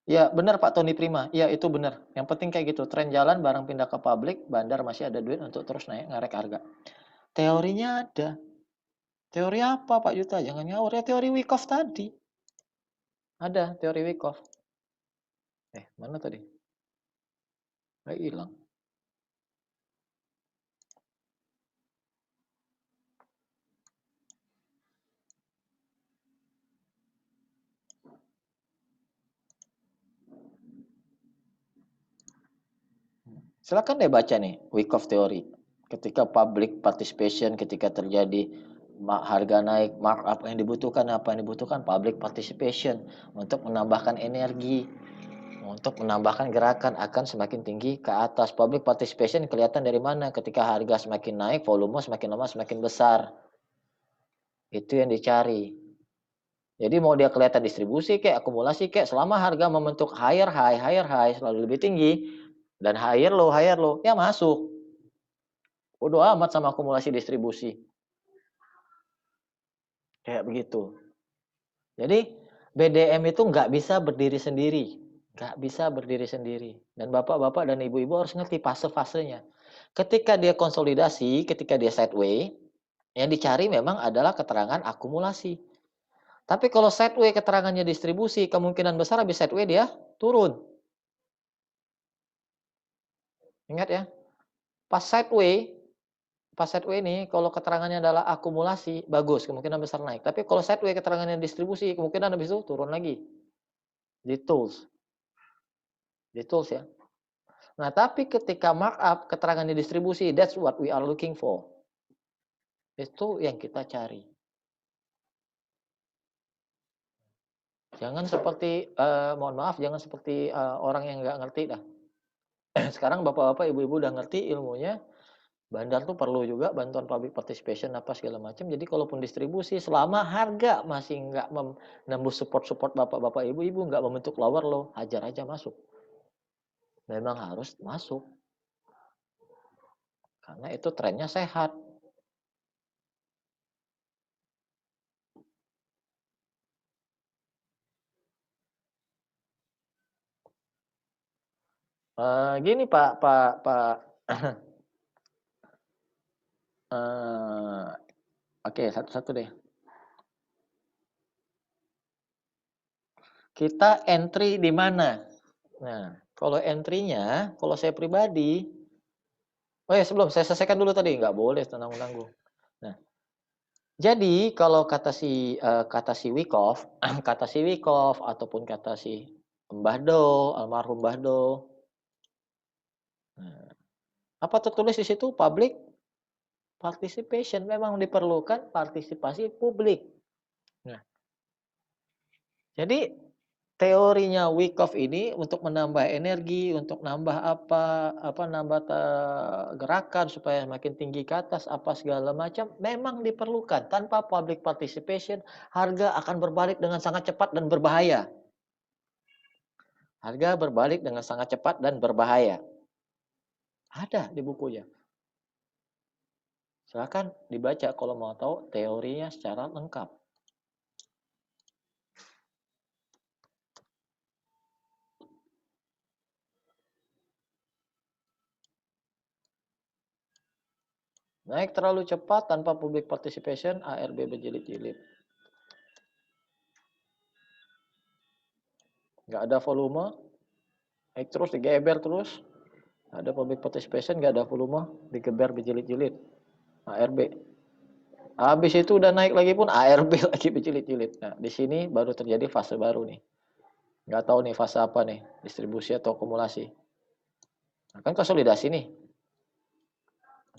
Ya benar Pak Tony Prima, ya itu benar. Yang penting kayak gitu, tren jalan, barang pindah ke publik, bandar masih ada duit untuk terus naik ngarek harga. Teorinya ada. Teori apa Pak Yuta? Jangan ngawur ya, teori Wyckoff tadi. Ada teori Wyckoff. Mana tadi? Hilang. Silakan deh baca nih Wyckoff teori. Ketika public participation, ketika terjadi harga naik, markup yang dibutuhkan apa yang dibutuhkan? Public participation untuk menambahkan energi, untuk menambahkan gerakan akan semakin tinggi ke atas. Public participation kelihatan dari mana? Ketika harga semakin naik, volume semakin lama semakin besar. Itu yang dicari. Jadi mau dia kelihatan distribusi kayak akumulasi kayak, selama harga membentuk higher high selalu lebih tinggi dan higher low ya masuk. Bodoh amat sama akumulasi distribusi. Kayak begitu. Jadi BDM itu nggak bisa berdiri sendiri. Nggak bisa berdiri sendiri. Dan bapak-bapak dan ibu-ibu harus ngerti fase-fasenya. Ketika dia konsolidasi, ketika dia sideway, yang dicari memang adalah keterangan akumulasi. Tapi kalau sideway keterangannya distribusi, kemungkinan besar habis sideway dia turun. Ingat ya, pas sideway ini kalau keterangannya adalah akumulasi, bagus, kemungkinan besar naik. Tapi kalau sideway keterangannya distribusi, kemungkinan habis itu turun lagi. Di tools ya. Nah, tapi ketika markup keterangannya distribusi, that's what we are looking for. Itu yang kita cari. Jangan seperti, mohon maaf, jangan seperti orang yang nggak ngerti dah. Sekarang bapak-bapak, ibu-ibu udah ngerti ilmunya. Bandar tuh perlu juga bantuan public participation apa segala macam. Jadi kalaupun distribusi, selama harga masih nggak menembus support bapak-bapak, ibu-ibu, nggak membentuk lower low, hajar aja masuk. Memang harus masuk. Karena itu trennya sehat. Gini Pak oke, satu-satu deh. Kita entry di mana? Nah, kalau entry-nya, kalau saya pribadi, sebelum saya selesaikan dulu tadi, nggak boleh tanggung-tanggung. Nah, jadi kalau kata si Wyckoff, ataupun kata si Mbah Do, almarhum Mbah Do, apa tertulis di situ? Public participation, memang diperlukan partisipasi publik. Nah, jadi teorinya Wyckoff ini untuk menambah energi, untuk nambah nambah gerakan supaya makin tinggi ke atas, apa segala macam, memang diperlukan. Tanpa public participation, harga akan berbalik dengan sangat cepat dan berbahaya. Harga berbalik dengan sangat cepat dan berbahaya. Ada di bukunya. Silakan dibaca kalau mau tahu teorinya secara lengkap. Naik terlalu cepat tanpa public participation, ARB berjilid-jilid. Nggak ada volume, naik terus, digeber terus. Nggak ada public participation, nggak ada volume, digeber berjilid-jilid. ARB. Habis itu udah naik lagi pun ARB lagi berjilid-jilid. Nah, di sini baru terjadi fase baru nih. Nggak tahu nih fase apa nih, distribusi atau akumulasi. Nah, kan konsolidasi nih.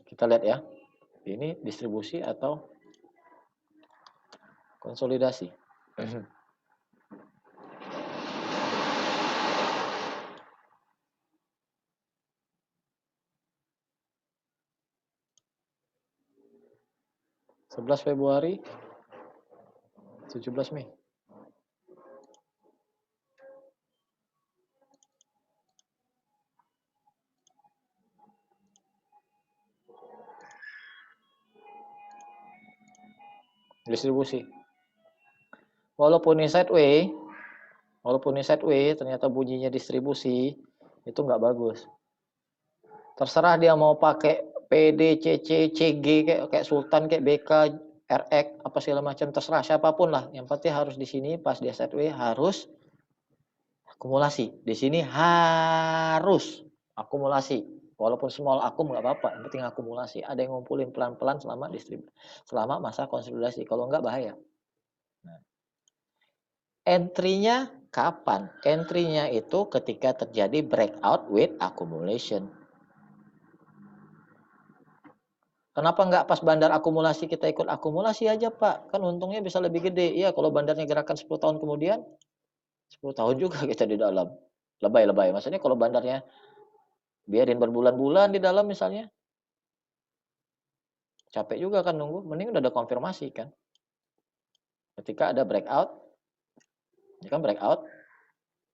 Kita lihat ya. Ini distribusi atau konsolidasi. Februari 17 Mei. Distribusi. Walaupun ini sideways, ternyata bunyinya distribusi, itu nggak bagus. Terserah dia mau pakai PD, CC, CG, kayak Sultan, kayak BK, RX, apa segala macam, terserah siapapun lah. Yang penting harus di sini pas dia sideways harus akumulasi. Di sini harus akumulasi. Walaupun small akum nggak apa-apa, yang penting akumulasi. Ada yang ngumpulin pelan-pelan selama masa konsolidasi. Kalau nggak bahaya. Nah. Entry-nya kapan? Entry-nya itu ketika terjadi breakout with accumulation. Kenapa nggak pas bandar akumulasi kita ikut akumulasi aja, Pak? Kan untungnya bisa lebih gede. Iya, kalau bandarnya gerakan 10 tahun kemudian, 10 tahun juga kita di dalam. Lebay-lebay. Maksudnya kalau bandarnya biarin berbulan-bulan di dalam misalnya, capek juga kan nunggu. Mending udah ada konfirmasi kan. Ketika ada breakout, ini kan breakout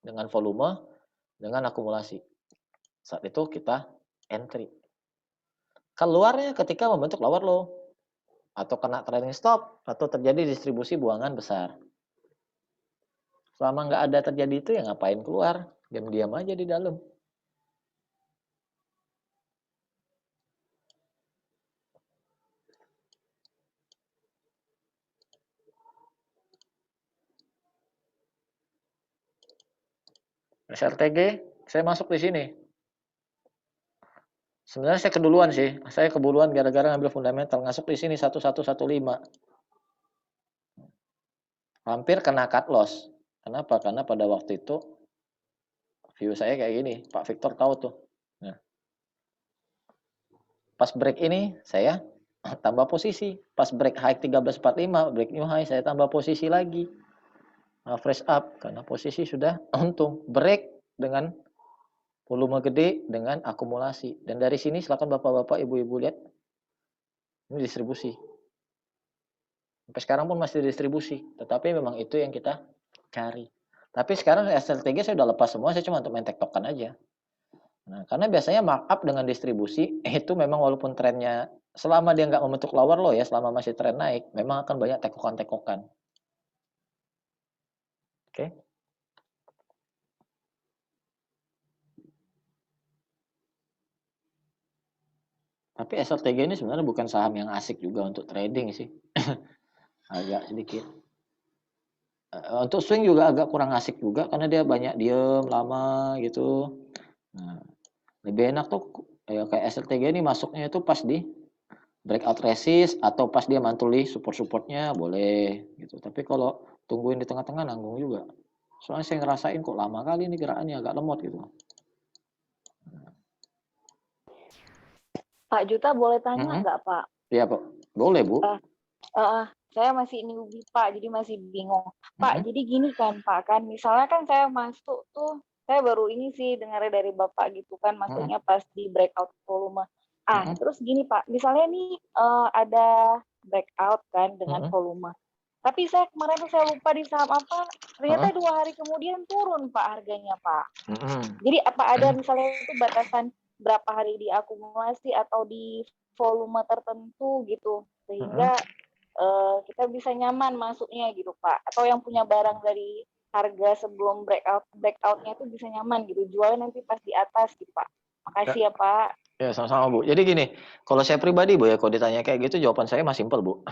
dengan volume, dengan akumulasi. Saat itu kita entry. Keluarnya ketika membentuk lower low, atau kena trailing stop, atau terjadi distribusi buangan besar. Selama nggak ada terjadi itu, ya ngapain keluar? Diam-diam aja di dalam. SRTG, saya masuk di sini. Sebenarnya saya keduluan sih. Saya kebuluan gara-gara ngambil fundamental. Masuk di sini 1115. Hampir kena cut loss. Kenapa? Karena pada waktu itu view saya kayak gini. Pak Victor tahu tuh. Nah. Pas break ini saya tambah posisi. Pas break high 1345, break new high saya tambah posisi lagi. Fresh up karena posisi sudah untung. Break dengan volume gede dengan akumulasi. Dan dari sini silakan Bapak-bapak, Ibu-ibu lihat. Ini distribusi. Sampai sekarang pun masih distribusi. Tetapi memang itu yang kita cari. Tapi sekarang SLTG saya udah lepas semua. Saya cuma untuk main tektokan aja. Nah, karena biasanya markup dengan distribusi itu memang walaupun trennya selama dia nggak membentuk lower low ya, selama masih tren naik, memang akan banyak tekokan-tekokan. Oke. Tapi SLTG ini sebenarnya bukan saham yang asik juga untuk trading sih. Agak sedikit. Untuk swing juga agak kurang asik juga karena dia banyak diem lama gitu. Nah, lebih enak tuh ya kayak SLTG ini masuknya itu pas di breakout resist atau pas dia mantuli support-supportnya boleh gitu. Tapi kalau tungguin di tengah-tengah nanggung juga. Soalnya saya ngerasain kok lama kali ini gerakannya agak lemot gitu. Pak Juta boleh tanya nggak Pak? Iya Pak, boleh Bu. Saya masih newbie Pak, jadi masih bingung. Pak, jadi gini kan Pak, kan misalnya kan saya masuk tuh, saya baru ini sih dengar dari Bapak gitu kan, masuknya pas di breakout volume. Terus gini Pak, misalnya nih ada breakout kan dengan volume. Tapi saya kemarin tuh saya lupa di saham apa, ternyata 2 hari kemudian turun Pak harganya Pak. Jadi apa ada misalnya itu batasan berapa hari diakumulasi atau di volume tertentu gitu, sehingga kita bisa nyaman masuknya gitu Pak, atau yang punya barang dari harga sebelum breakoutnya itu bisa nyaman gitu, jualnya nanti pas di atas gitu Pak. Makasih ya Pak. Ya, sama-sama Bu. Jadi gini, kalau saya pribadi Bu ya, kalau ditanya kayak gitu jawaban saya masih simpel Bu.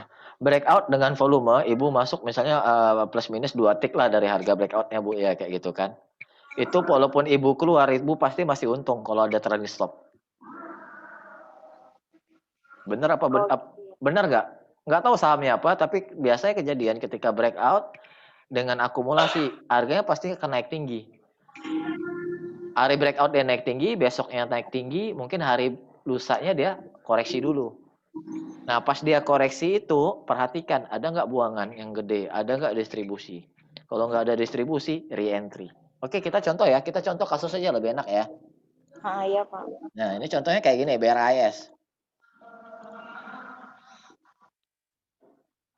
Breakout dengan volume, Ibu masuk misalnya plus minus 2 tick lah dari harga breakoutnya Bu ya, kayak gitu kan. Itu walaupun Ibu keluar, Ibu pasti masih untung kalau ada trailing stop. Bener apa? Bener nggak? Nggak tahu sahamnya apa, tapi biasanya kejadian ketika breakout dengan akumulasi, harganya pasti akan naik tinggi. Hari breakout dia naik tinggi, besoknya naik tinggi, mungkin hari lusanya dia koreksi dulu. Nah, pas dia koreksi itu, perhatikan ada nggak buangan yang gede, ada nggak distribusi. Kalau nggak ada distribusi, re-entry. Oke, kita contoh ya, kita contoh kasus aja lebih enak ya. Iya Pak. Nah, ini contohnya kayak gini, BRIS.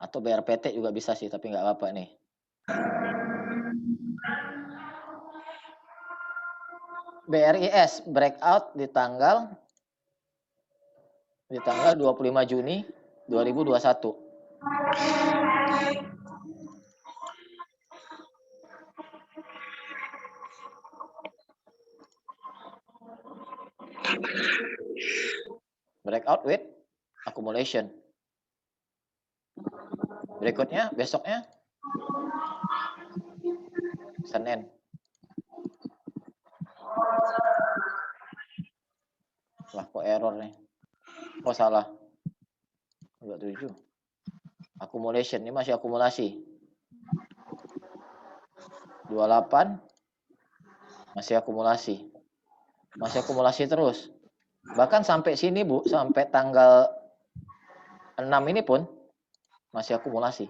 Atau BRPT juga bisa sih, tapi nggak apa-apa nih. BRIS breakout di tanggal 25 Juni 2021. Breakout with accumulation. Berikutnya besoknya Senin. Wah, kok error nih? Kok salah? Enggak 7. Accumulation, ini masih akumulasi. 28 masih akumulasi. Masih akumulasi terus. Bahkan sampai sini Bu, sampai tanggal 6 ini pun masih akumulasi.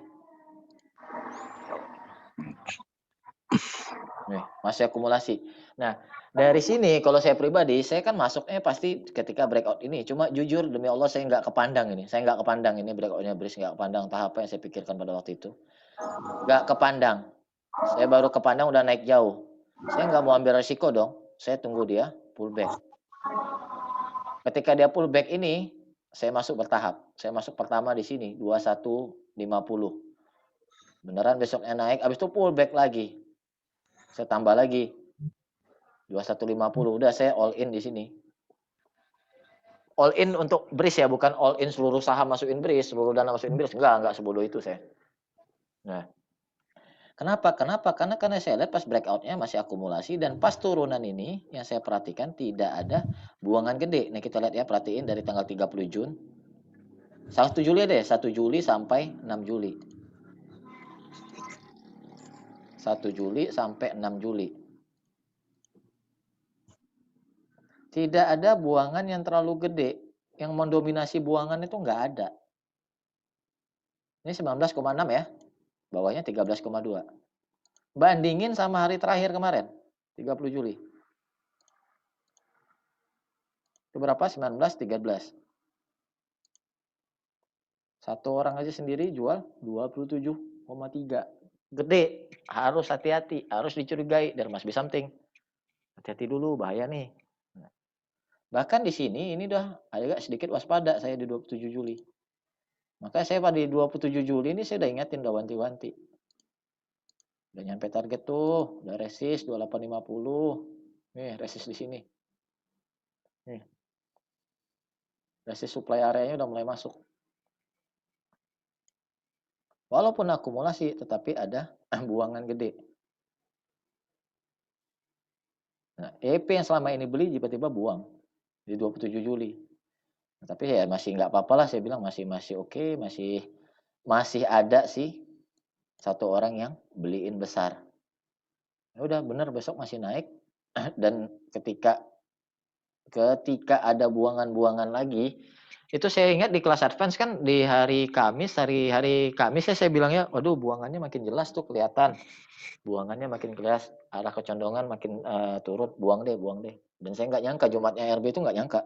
Nih, masih akumulasi. Nah, dari sini kalau saya pribadi, saya kan masuknya pasti ketika breakout ini. Cuma jujur demi Allah saya nggak kepandang ini. Saya nggak kepandang ini breakoutnya BRIS, nggak kepandang tahap apa yang saya pikirkan pada waktu itu. Nggak kepandang. Saya baru kepandang udah naik jauh. Saya nggak mau ambil resiko dong. Saya tunggu dia pullback. Ketika dia pullback ini, saya masuk bertahap. Saya masuk pertama di sini 21.50. Beneran besoknya naik, habis itu pullback lagi. Saya tambah lagi 21.50. Udah saya all in di sini. All in untuk BRIS ya, bukan all in seluruh saham masukin BRIS, seluruh dana masukin BRIS. Enggak sebodoh itu saya. Nah, kenapa? Karena saya lihat pas breakoutnya masih akumulasi dan pas turunan ini yang saya perhatikan tidak ada buangan gede. Nih kita lihat ya, perhatiin dari tanggal 30 Juni. 1 Juli deh, 1 Juli sampai 6 Juli. 1 Juli sampai 6 Juli. Tidak ada buangan yang terlalu gede. Yang mendominasi buangan itu nggak ada. Ini 19,6 ya. Bawahnya 13,2. Bandingin sama hari terakhir kemarin. 30 Juli. Itu berapa? 19, 13. Satu orang aja sendiri jual 27,3. Gede. Harus hati-hati. Harus dicurigai. There must be something. Hati-hati dulu. Bahaya nih. Bahkan di sini ini udah agak sedikit waspada saya di 27 Juli. Maka saya pada 27 Juli ini saya udah ingatin, udah wanti-wanti. Udah nyampe target tuh, udah resist 2850. Nih, resist di sini. Nih. Resist supply areanya udah mulai masuk. Walaupun akumulasi tetapi ada buangan gede. Nah, EP yang selama ini beli tiba-tiba buang di 27 Juli. Nah, tapi ya masih nggak apa-apa lah, saya bilang masih oke, masih ada sih satu orang yang beliin besar. Ya udah bener besok masih naik dan ketika ada buangan-buangan lagi Itu saya ingat di kelas advance kan di hari Kamis saya bilangnya, waduh buangannya makin jelas tuh kelihatan. Buangannya makin jelas, arah kecondongan makin turun, buang deh. Dan saya nggak nyangka Jumatnya RB itu nggak nyangka.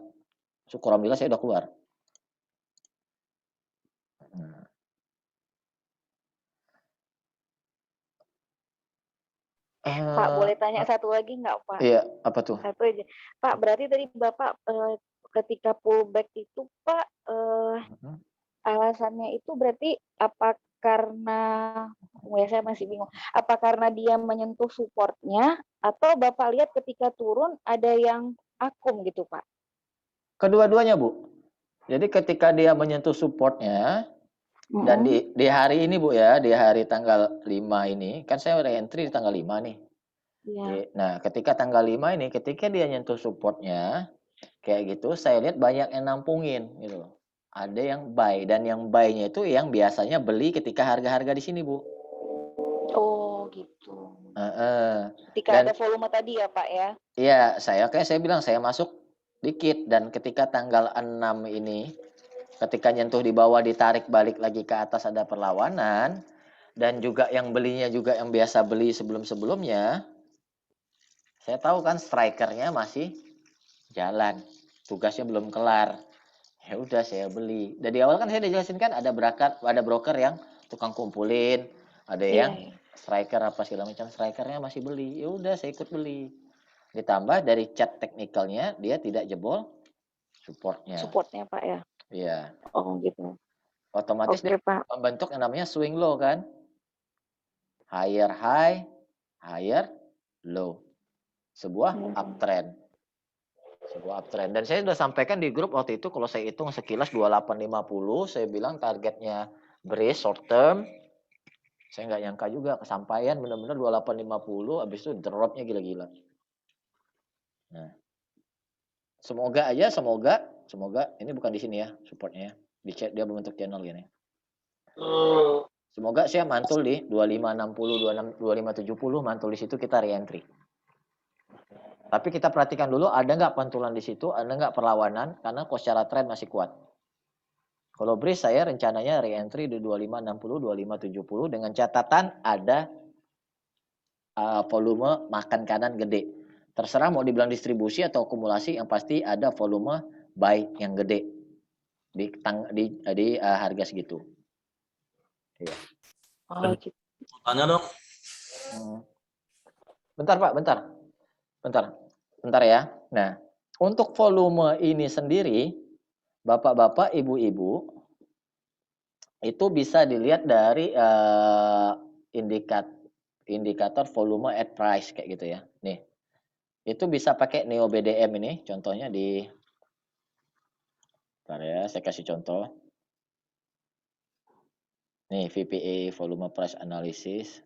Syukur alhamdulillah saya udah keluar. Nah. Pak, boleh tanya satu lagi nggak, Pak? Iya, apa tuh? Satu aja. Pak, berarti tadi Bapak ketika pullback itu, Pak, alasannya itu berarti apa karena, saya masih bingung, apa karena dia menyentuh supportnya, atau Bapak lihat ketika turun ada yang akum gitu, Pak? Kedua-duanya, Bu. Jadi ketika dia menyentuh supportnya, dan di hari ini, Bu ya, di hari tanggal 5 ini, kan saya re-entry di tanggal 5 nih. Iya. Nah, ketika tanggal 5 ini, ketika dia nyentuh supportnya, kayak gitu, saya lihat banyak yang nampungin gitu loh. Ada yang buy, dan yang buy-nya itu yang biasanya beli ketika harga-harga di sini, Bu. Oh, gitu. Ketika Dan ada volume tadi ya, Pak ya? iya, saya bilang saya masuk dikit, dan ketika tanggal 6 ini, ketika nyentuh di bawah ditarik balik lagi ke atas ada perlawanan, dan juga yang belinya juga yang biasa beli sebelum-sebelumnya, saya tahu kan strikernya masih jalan, tugasnya belum kelar. Ya udah saya beli. Dari awal kan saya udah jelasin kan ada broker yang tukang kumpulin, ada yang striker apa segala macam, strikernya masih beli. Ya udah saya ikut beli. Ditambah dari chart teknikalnya dia tidak jebol supportnya. Supportnya, Pak ya? Iya. Oh gitu. Otomatis dia membentuk yang namanya swing low kan. Higher high, higher low. Sebuah uptrend. Dan saya sudah sampaikan di grup waktu itu, kalau saya hitung sekilas 2850, saya bilang targetnya brace short term. Saya nggak nyangka juga kesampaian benar-benar 2850, habis itu dropnya gila-gila. Nah, semoga ini bukan di sini ya supportnya, di chat dia membentuk channel gini. Semoga saya mantul di 2560, 2570, mantul di situ kita re-entry. Tapi kita perhatikan dulu ada nggak pantulan di situ, ada nggak perlawanan, karena secara tren masih kuat. Kalau brace saya rencananya re-entry di 2560, 2570 dengan catatan ada volume makan kanan gede. Terserah mau dibilang distribusi atau akumulasi, yang pasti ada volume buy yang gede di harga segitu. Iya. Tanya dong. Bentar Pak, bentar ya. Nah, untuk volume ini sendiri, Bapak-bapak, Ibu-ibu, itu bisa dilihat dari indikator volume at price kayak gitu ya. Nih, itu bisa pakai Neo BDM ini, contohnya di, bentar ya, saya kasih contoh. Nih, VPA volume price analysis.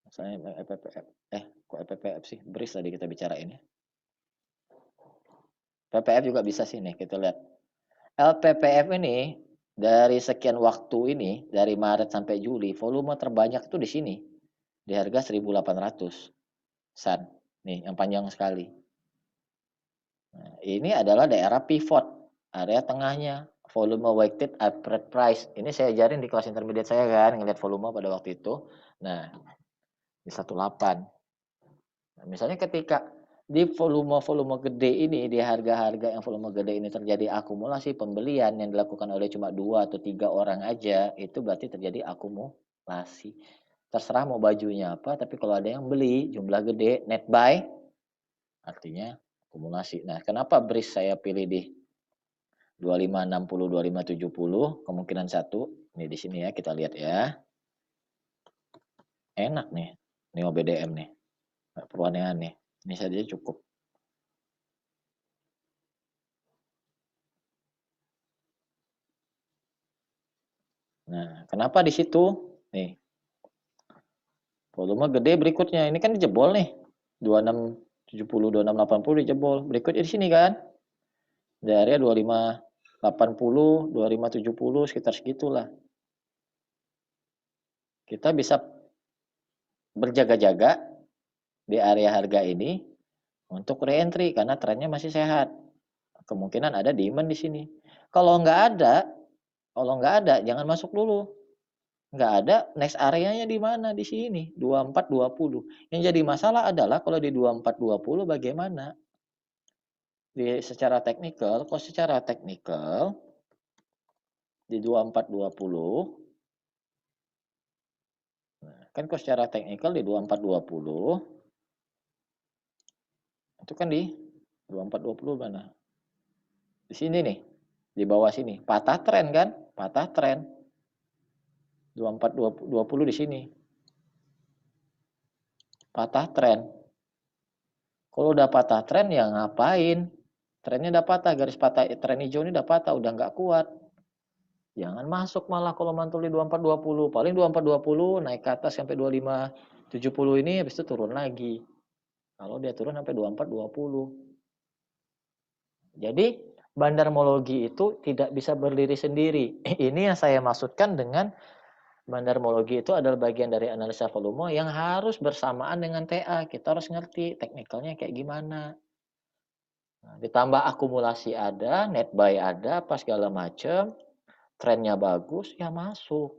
Misalnya FPPF, kok FPPF sih? BRIS tadi kita bicara ini. PPF juga bisa sih nih, kita lihat. LPPF ini dari sekian waktu ini, dari Maret sampai Juli, volume terbanyak itu di sini. Di harga 1.800. San. Nih, yang panjang sekali. Nah, ini adalah daerah pivot, area tengahnya. Volume weighted average price. Ini saya ajarin di kelas intermediate saya kan, ngelihat volume pada waktu itu. Nah, di 18. Nah, misalnya ketika di volume gede ini, di harga-harga yang volume gede ini terjadi akumulasi pembelian yang dilakukan oleh cuma 2 atau 3 orang aja, itu berarti terjadi akumulasi. Terserah mau bajunya apa, tapi kalau ada yang beli jumlah gede, net buy, artinya akumulasi. Nah, kenapa BRIS saya pilih di 2560, 2570, kemungkinan satu, ini di sini ya, kita lihat ya. Enak nih, Neo BDM nih, nggak perlu aneh-aneh. Ini saja cukup. Nah, kenapa di situ? Nih. Volume gede berikutnya. Ini kan dijebol nih. 2670, 2680 dijebol. Berikutnya di sini kan. Di area 2580, 2570 sekitar segitulah. Kita bisa berjaga-jaga di area harga ini untuk re-entry karena trennya masih sehat. kemungkinan ada demand di sini. Kalau nggak ada, jangan masuk dulu. Nggak ada, next areanya di mana? Di sini, 2420. Yang jadi masalah adalah kalau di 2420 bagaimana? Secara teknikal, kalau secara teknikal di 2420, kan kalau secara teknikal di 2420 itu kan di 2420 mana? Di sini nih, di bawah sini. Patah tren kan? Patah tren. 2420 di sini. Patah tren. Kalau udah patah tren ya ngapain? Trennya udah patah, garis patah tren hijau ini udah patah, udah nggak kuat. Jangan masuk malah kalau mantul di 2420. Paling 2420 naik ke atas sampai 2570 ini, habis itu turun lagi. Kalau dia turun sampai 2420. Jadi bandarmologi itu tidak bisa berdiri sendiri. Ini yang saya maksudkan dengan bandarmologi itu adalah bagian dari analisa volume yang harus bersamaan dengan TA. Kita harus ngerti teknikalnya kayak gimana. Nah, ditambah akumulasi ada, net buy ada, apa segala macam, trennya bagus, ya masuk.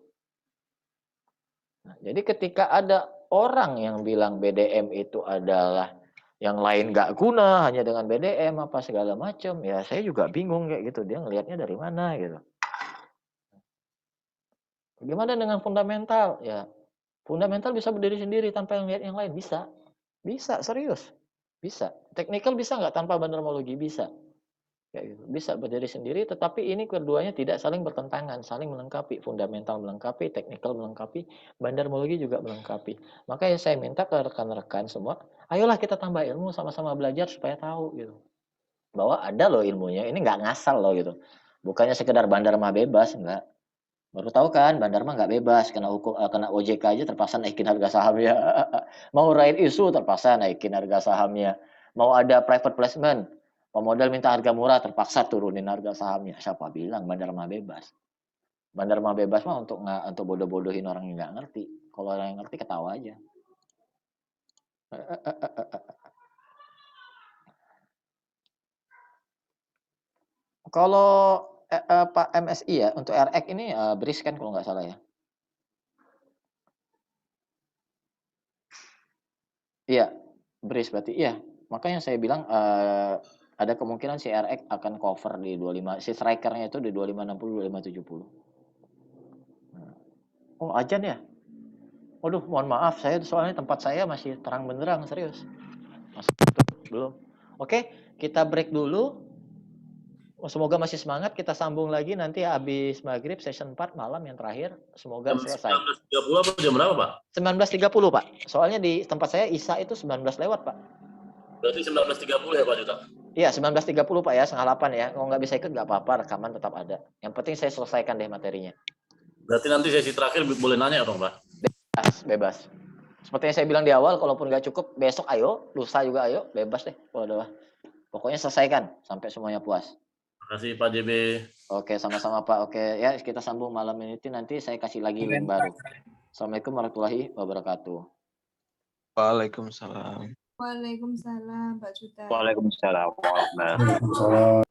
Nah, jadi ketika ada orang yang bilang BDM itu adalah yang lain nggak guna, hanya dengan BDM apa segala macam, ya saya juga bingung kayak gitu. Dia ngelihatnya dari mana gitu. Bagaimana dengan fundamental? Ya, fundamental bisa berdiri sendiri tanpa ngelihat yang lain. Bisa. Bisa, serius. Bisa. Teknikal bisa nggak tanpa bandarmologi? Bisa. Kayak gitu. Bisa berdiri sendiri, tetapi ini keduanya tidak saling bertentangan, saling melengkapi. Fundamental melengkapi, teknikal melengkapi, bandarmologi juga melengkapi. Makanya saya minta ke rekan-rekan semua, ayolah kita tambah ilmu, sama-sama belajar supaya tahu gitu. Bahwa ada loh ilmunya, ini nggak ngasal loh gitu. Bukannya sekedar bandar mah bebas, enggak. Baru tahu kan, bandar mah nggak bebas, kena hukum, kena OJK aja terpaksa naikin harga sahamnya. Mau right issue terpaksa naikin harga sahamnya. Mau ada private placement, pemodal minta harga murah terpaksa turunin harga sahamnya. Siapa bilang bandar mah bebas? Bandar mah bebas mah untuk bodoh-bodohin orang yang nggak ngerti. Kalau orang yang ngerti ketawa aja. Kalau Pak MSI ya, untuk RX ini BRIS kan kalau nggak salah ya. Iya, BRIS berarti iya. Makanya saya bilang ada kemungkinan si RX akan cover di 25, si strikernya itu di 2560, 2570. Oh, ajan ya? Waduh, mohon maaf, saya soalnya tempat saya masih terang benderang, serius. Masih belum. Oke, kita break dulu. Semoga masih semangat, kita sambung lagi nanti habis maghrib session 4 malam yang terakhir. Semoga selesai. 19.30 apa jam berapa, Pak? 19.30, Pak. Soalnya di tempat saya Isya itu 19 lewat, Pak. Berarti 19.30 ya, Pak Juta? Iya, 19.30, Pak ya, 7:30 ya. Kalau nggak bisa ikut nggak apa-apa, rekaman tetap ada. Yang penting saya selesaikan deh materinya. Berarti nanti sesi terakhir boleh nanya dong, Pak? Bebas. Seperti yang saya bilang di awal, kalaupun nggak cukup, besok ayo, lusa juga ayo, bebas deh. Pokoknya selesaikan sampai semuanya puas. Terima kasih Pak JB. Oke, sama-sama Pak. Oke, ya kita sambung malam ini nanti saya kasih lagi link baru. Assalamualaikum warahmatullahi wabarakatuh. Waalaikumsalam. Waalaikumsalam, Pak Juta. Waalaikumsalam.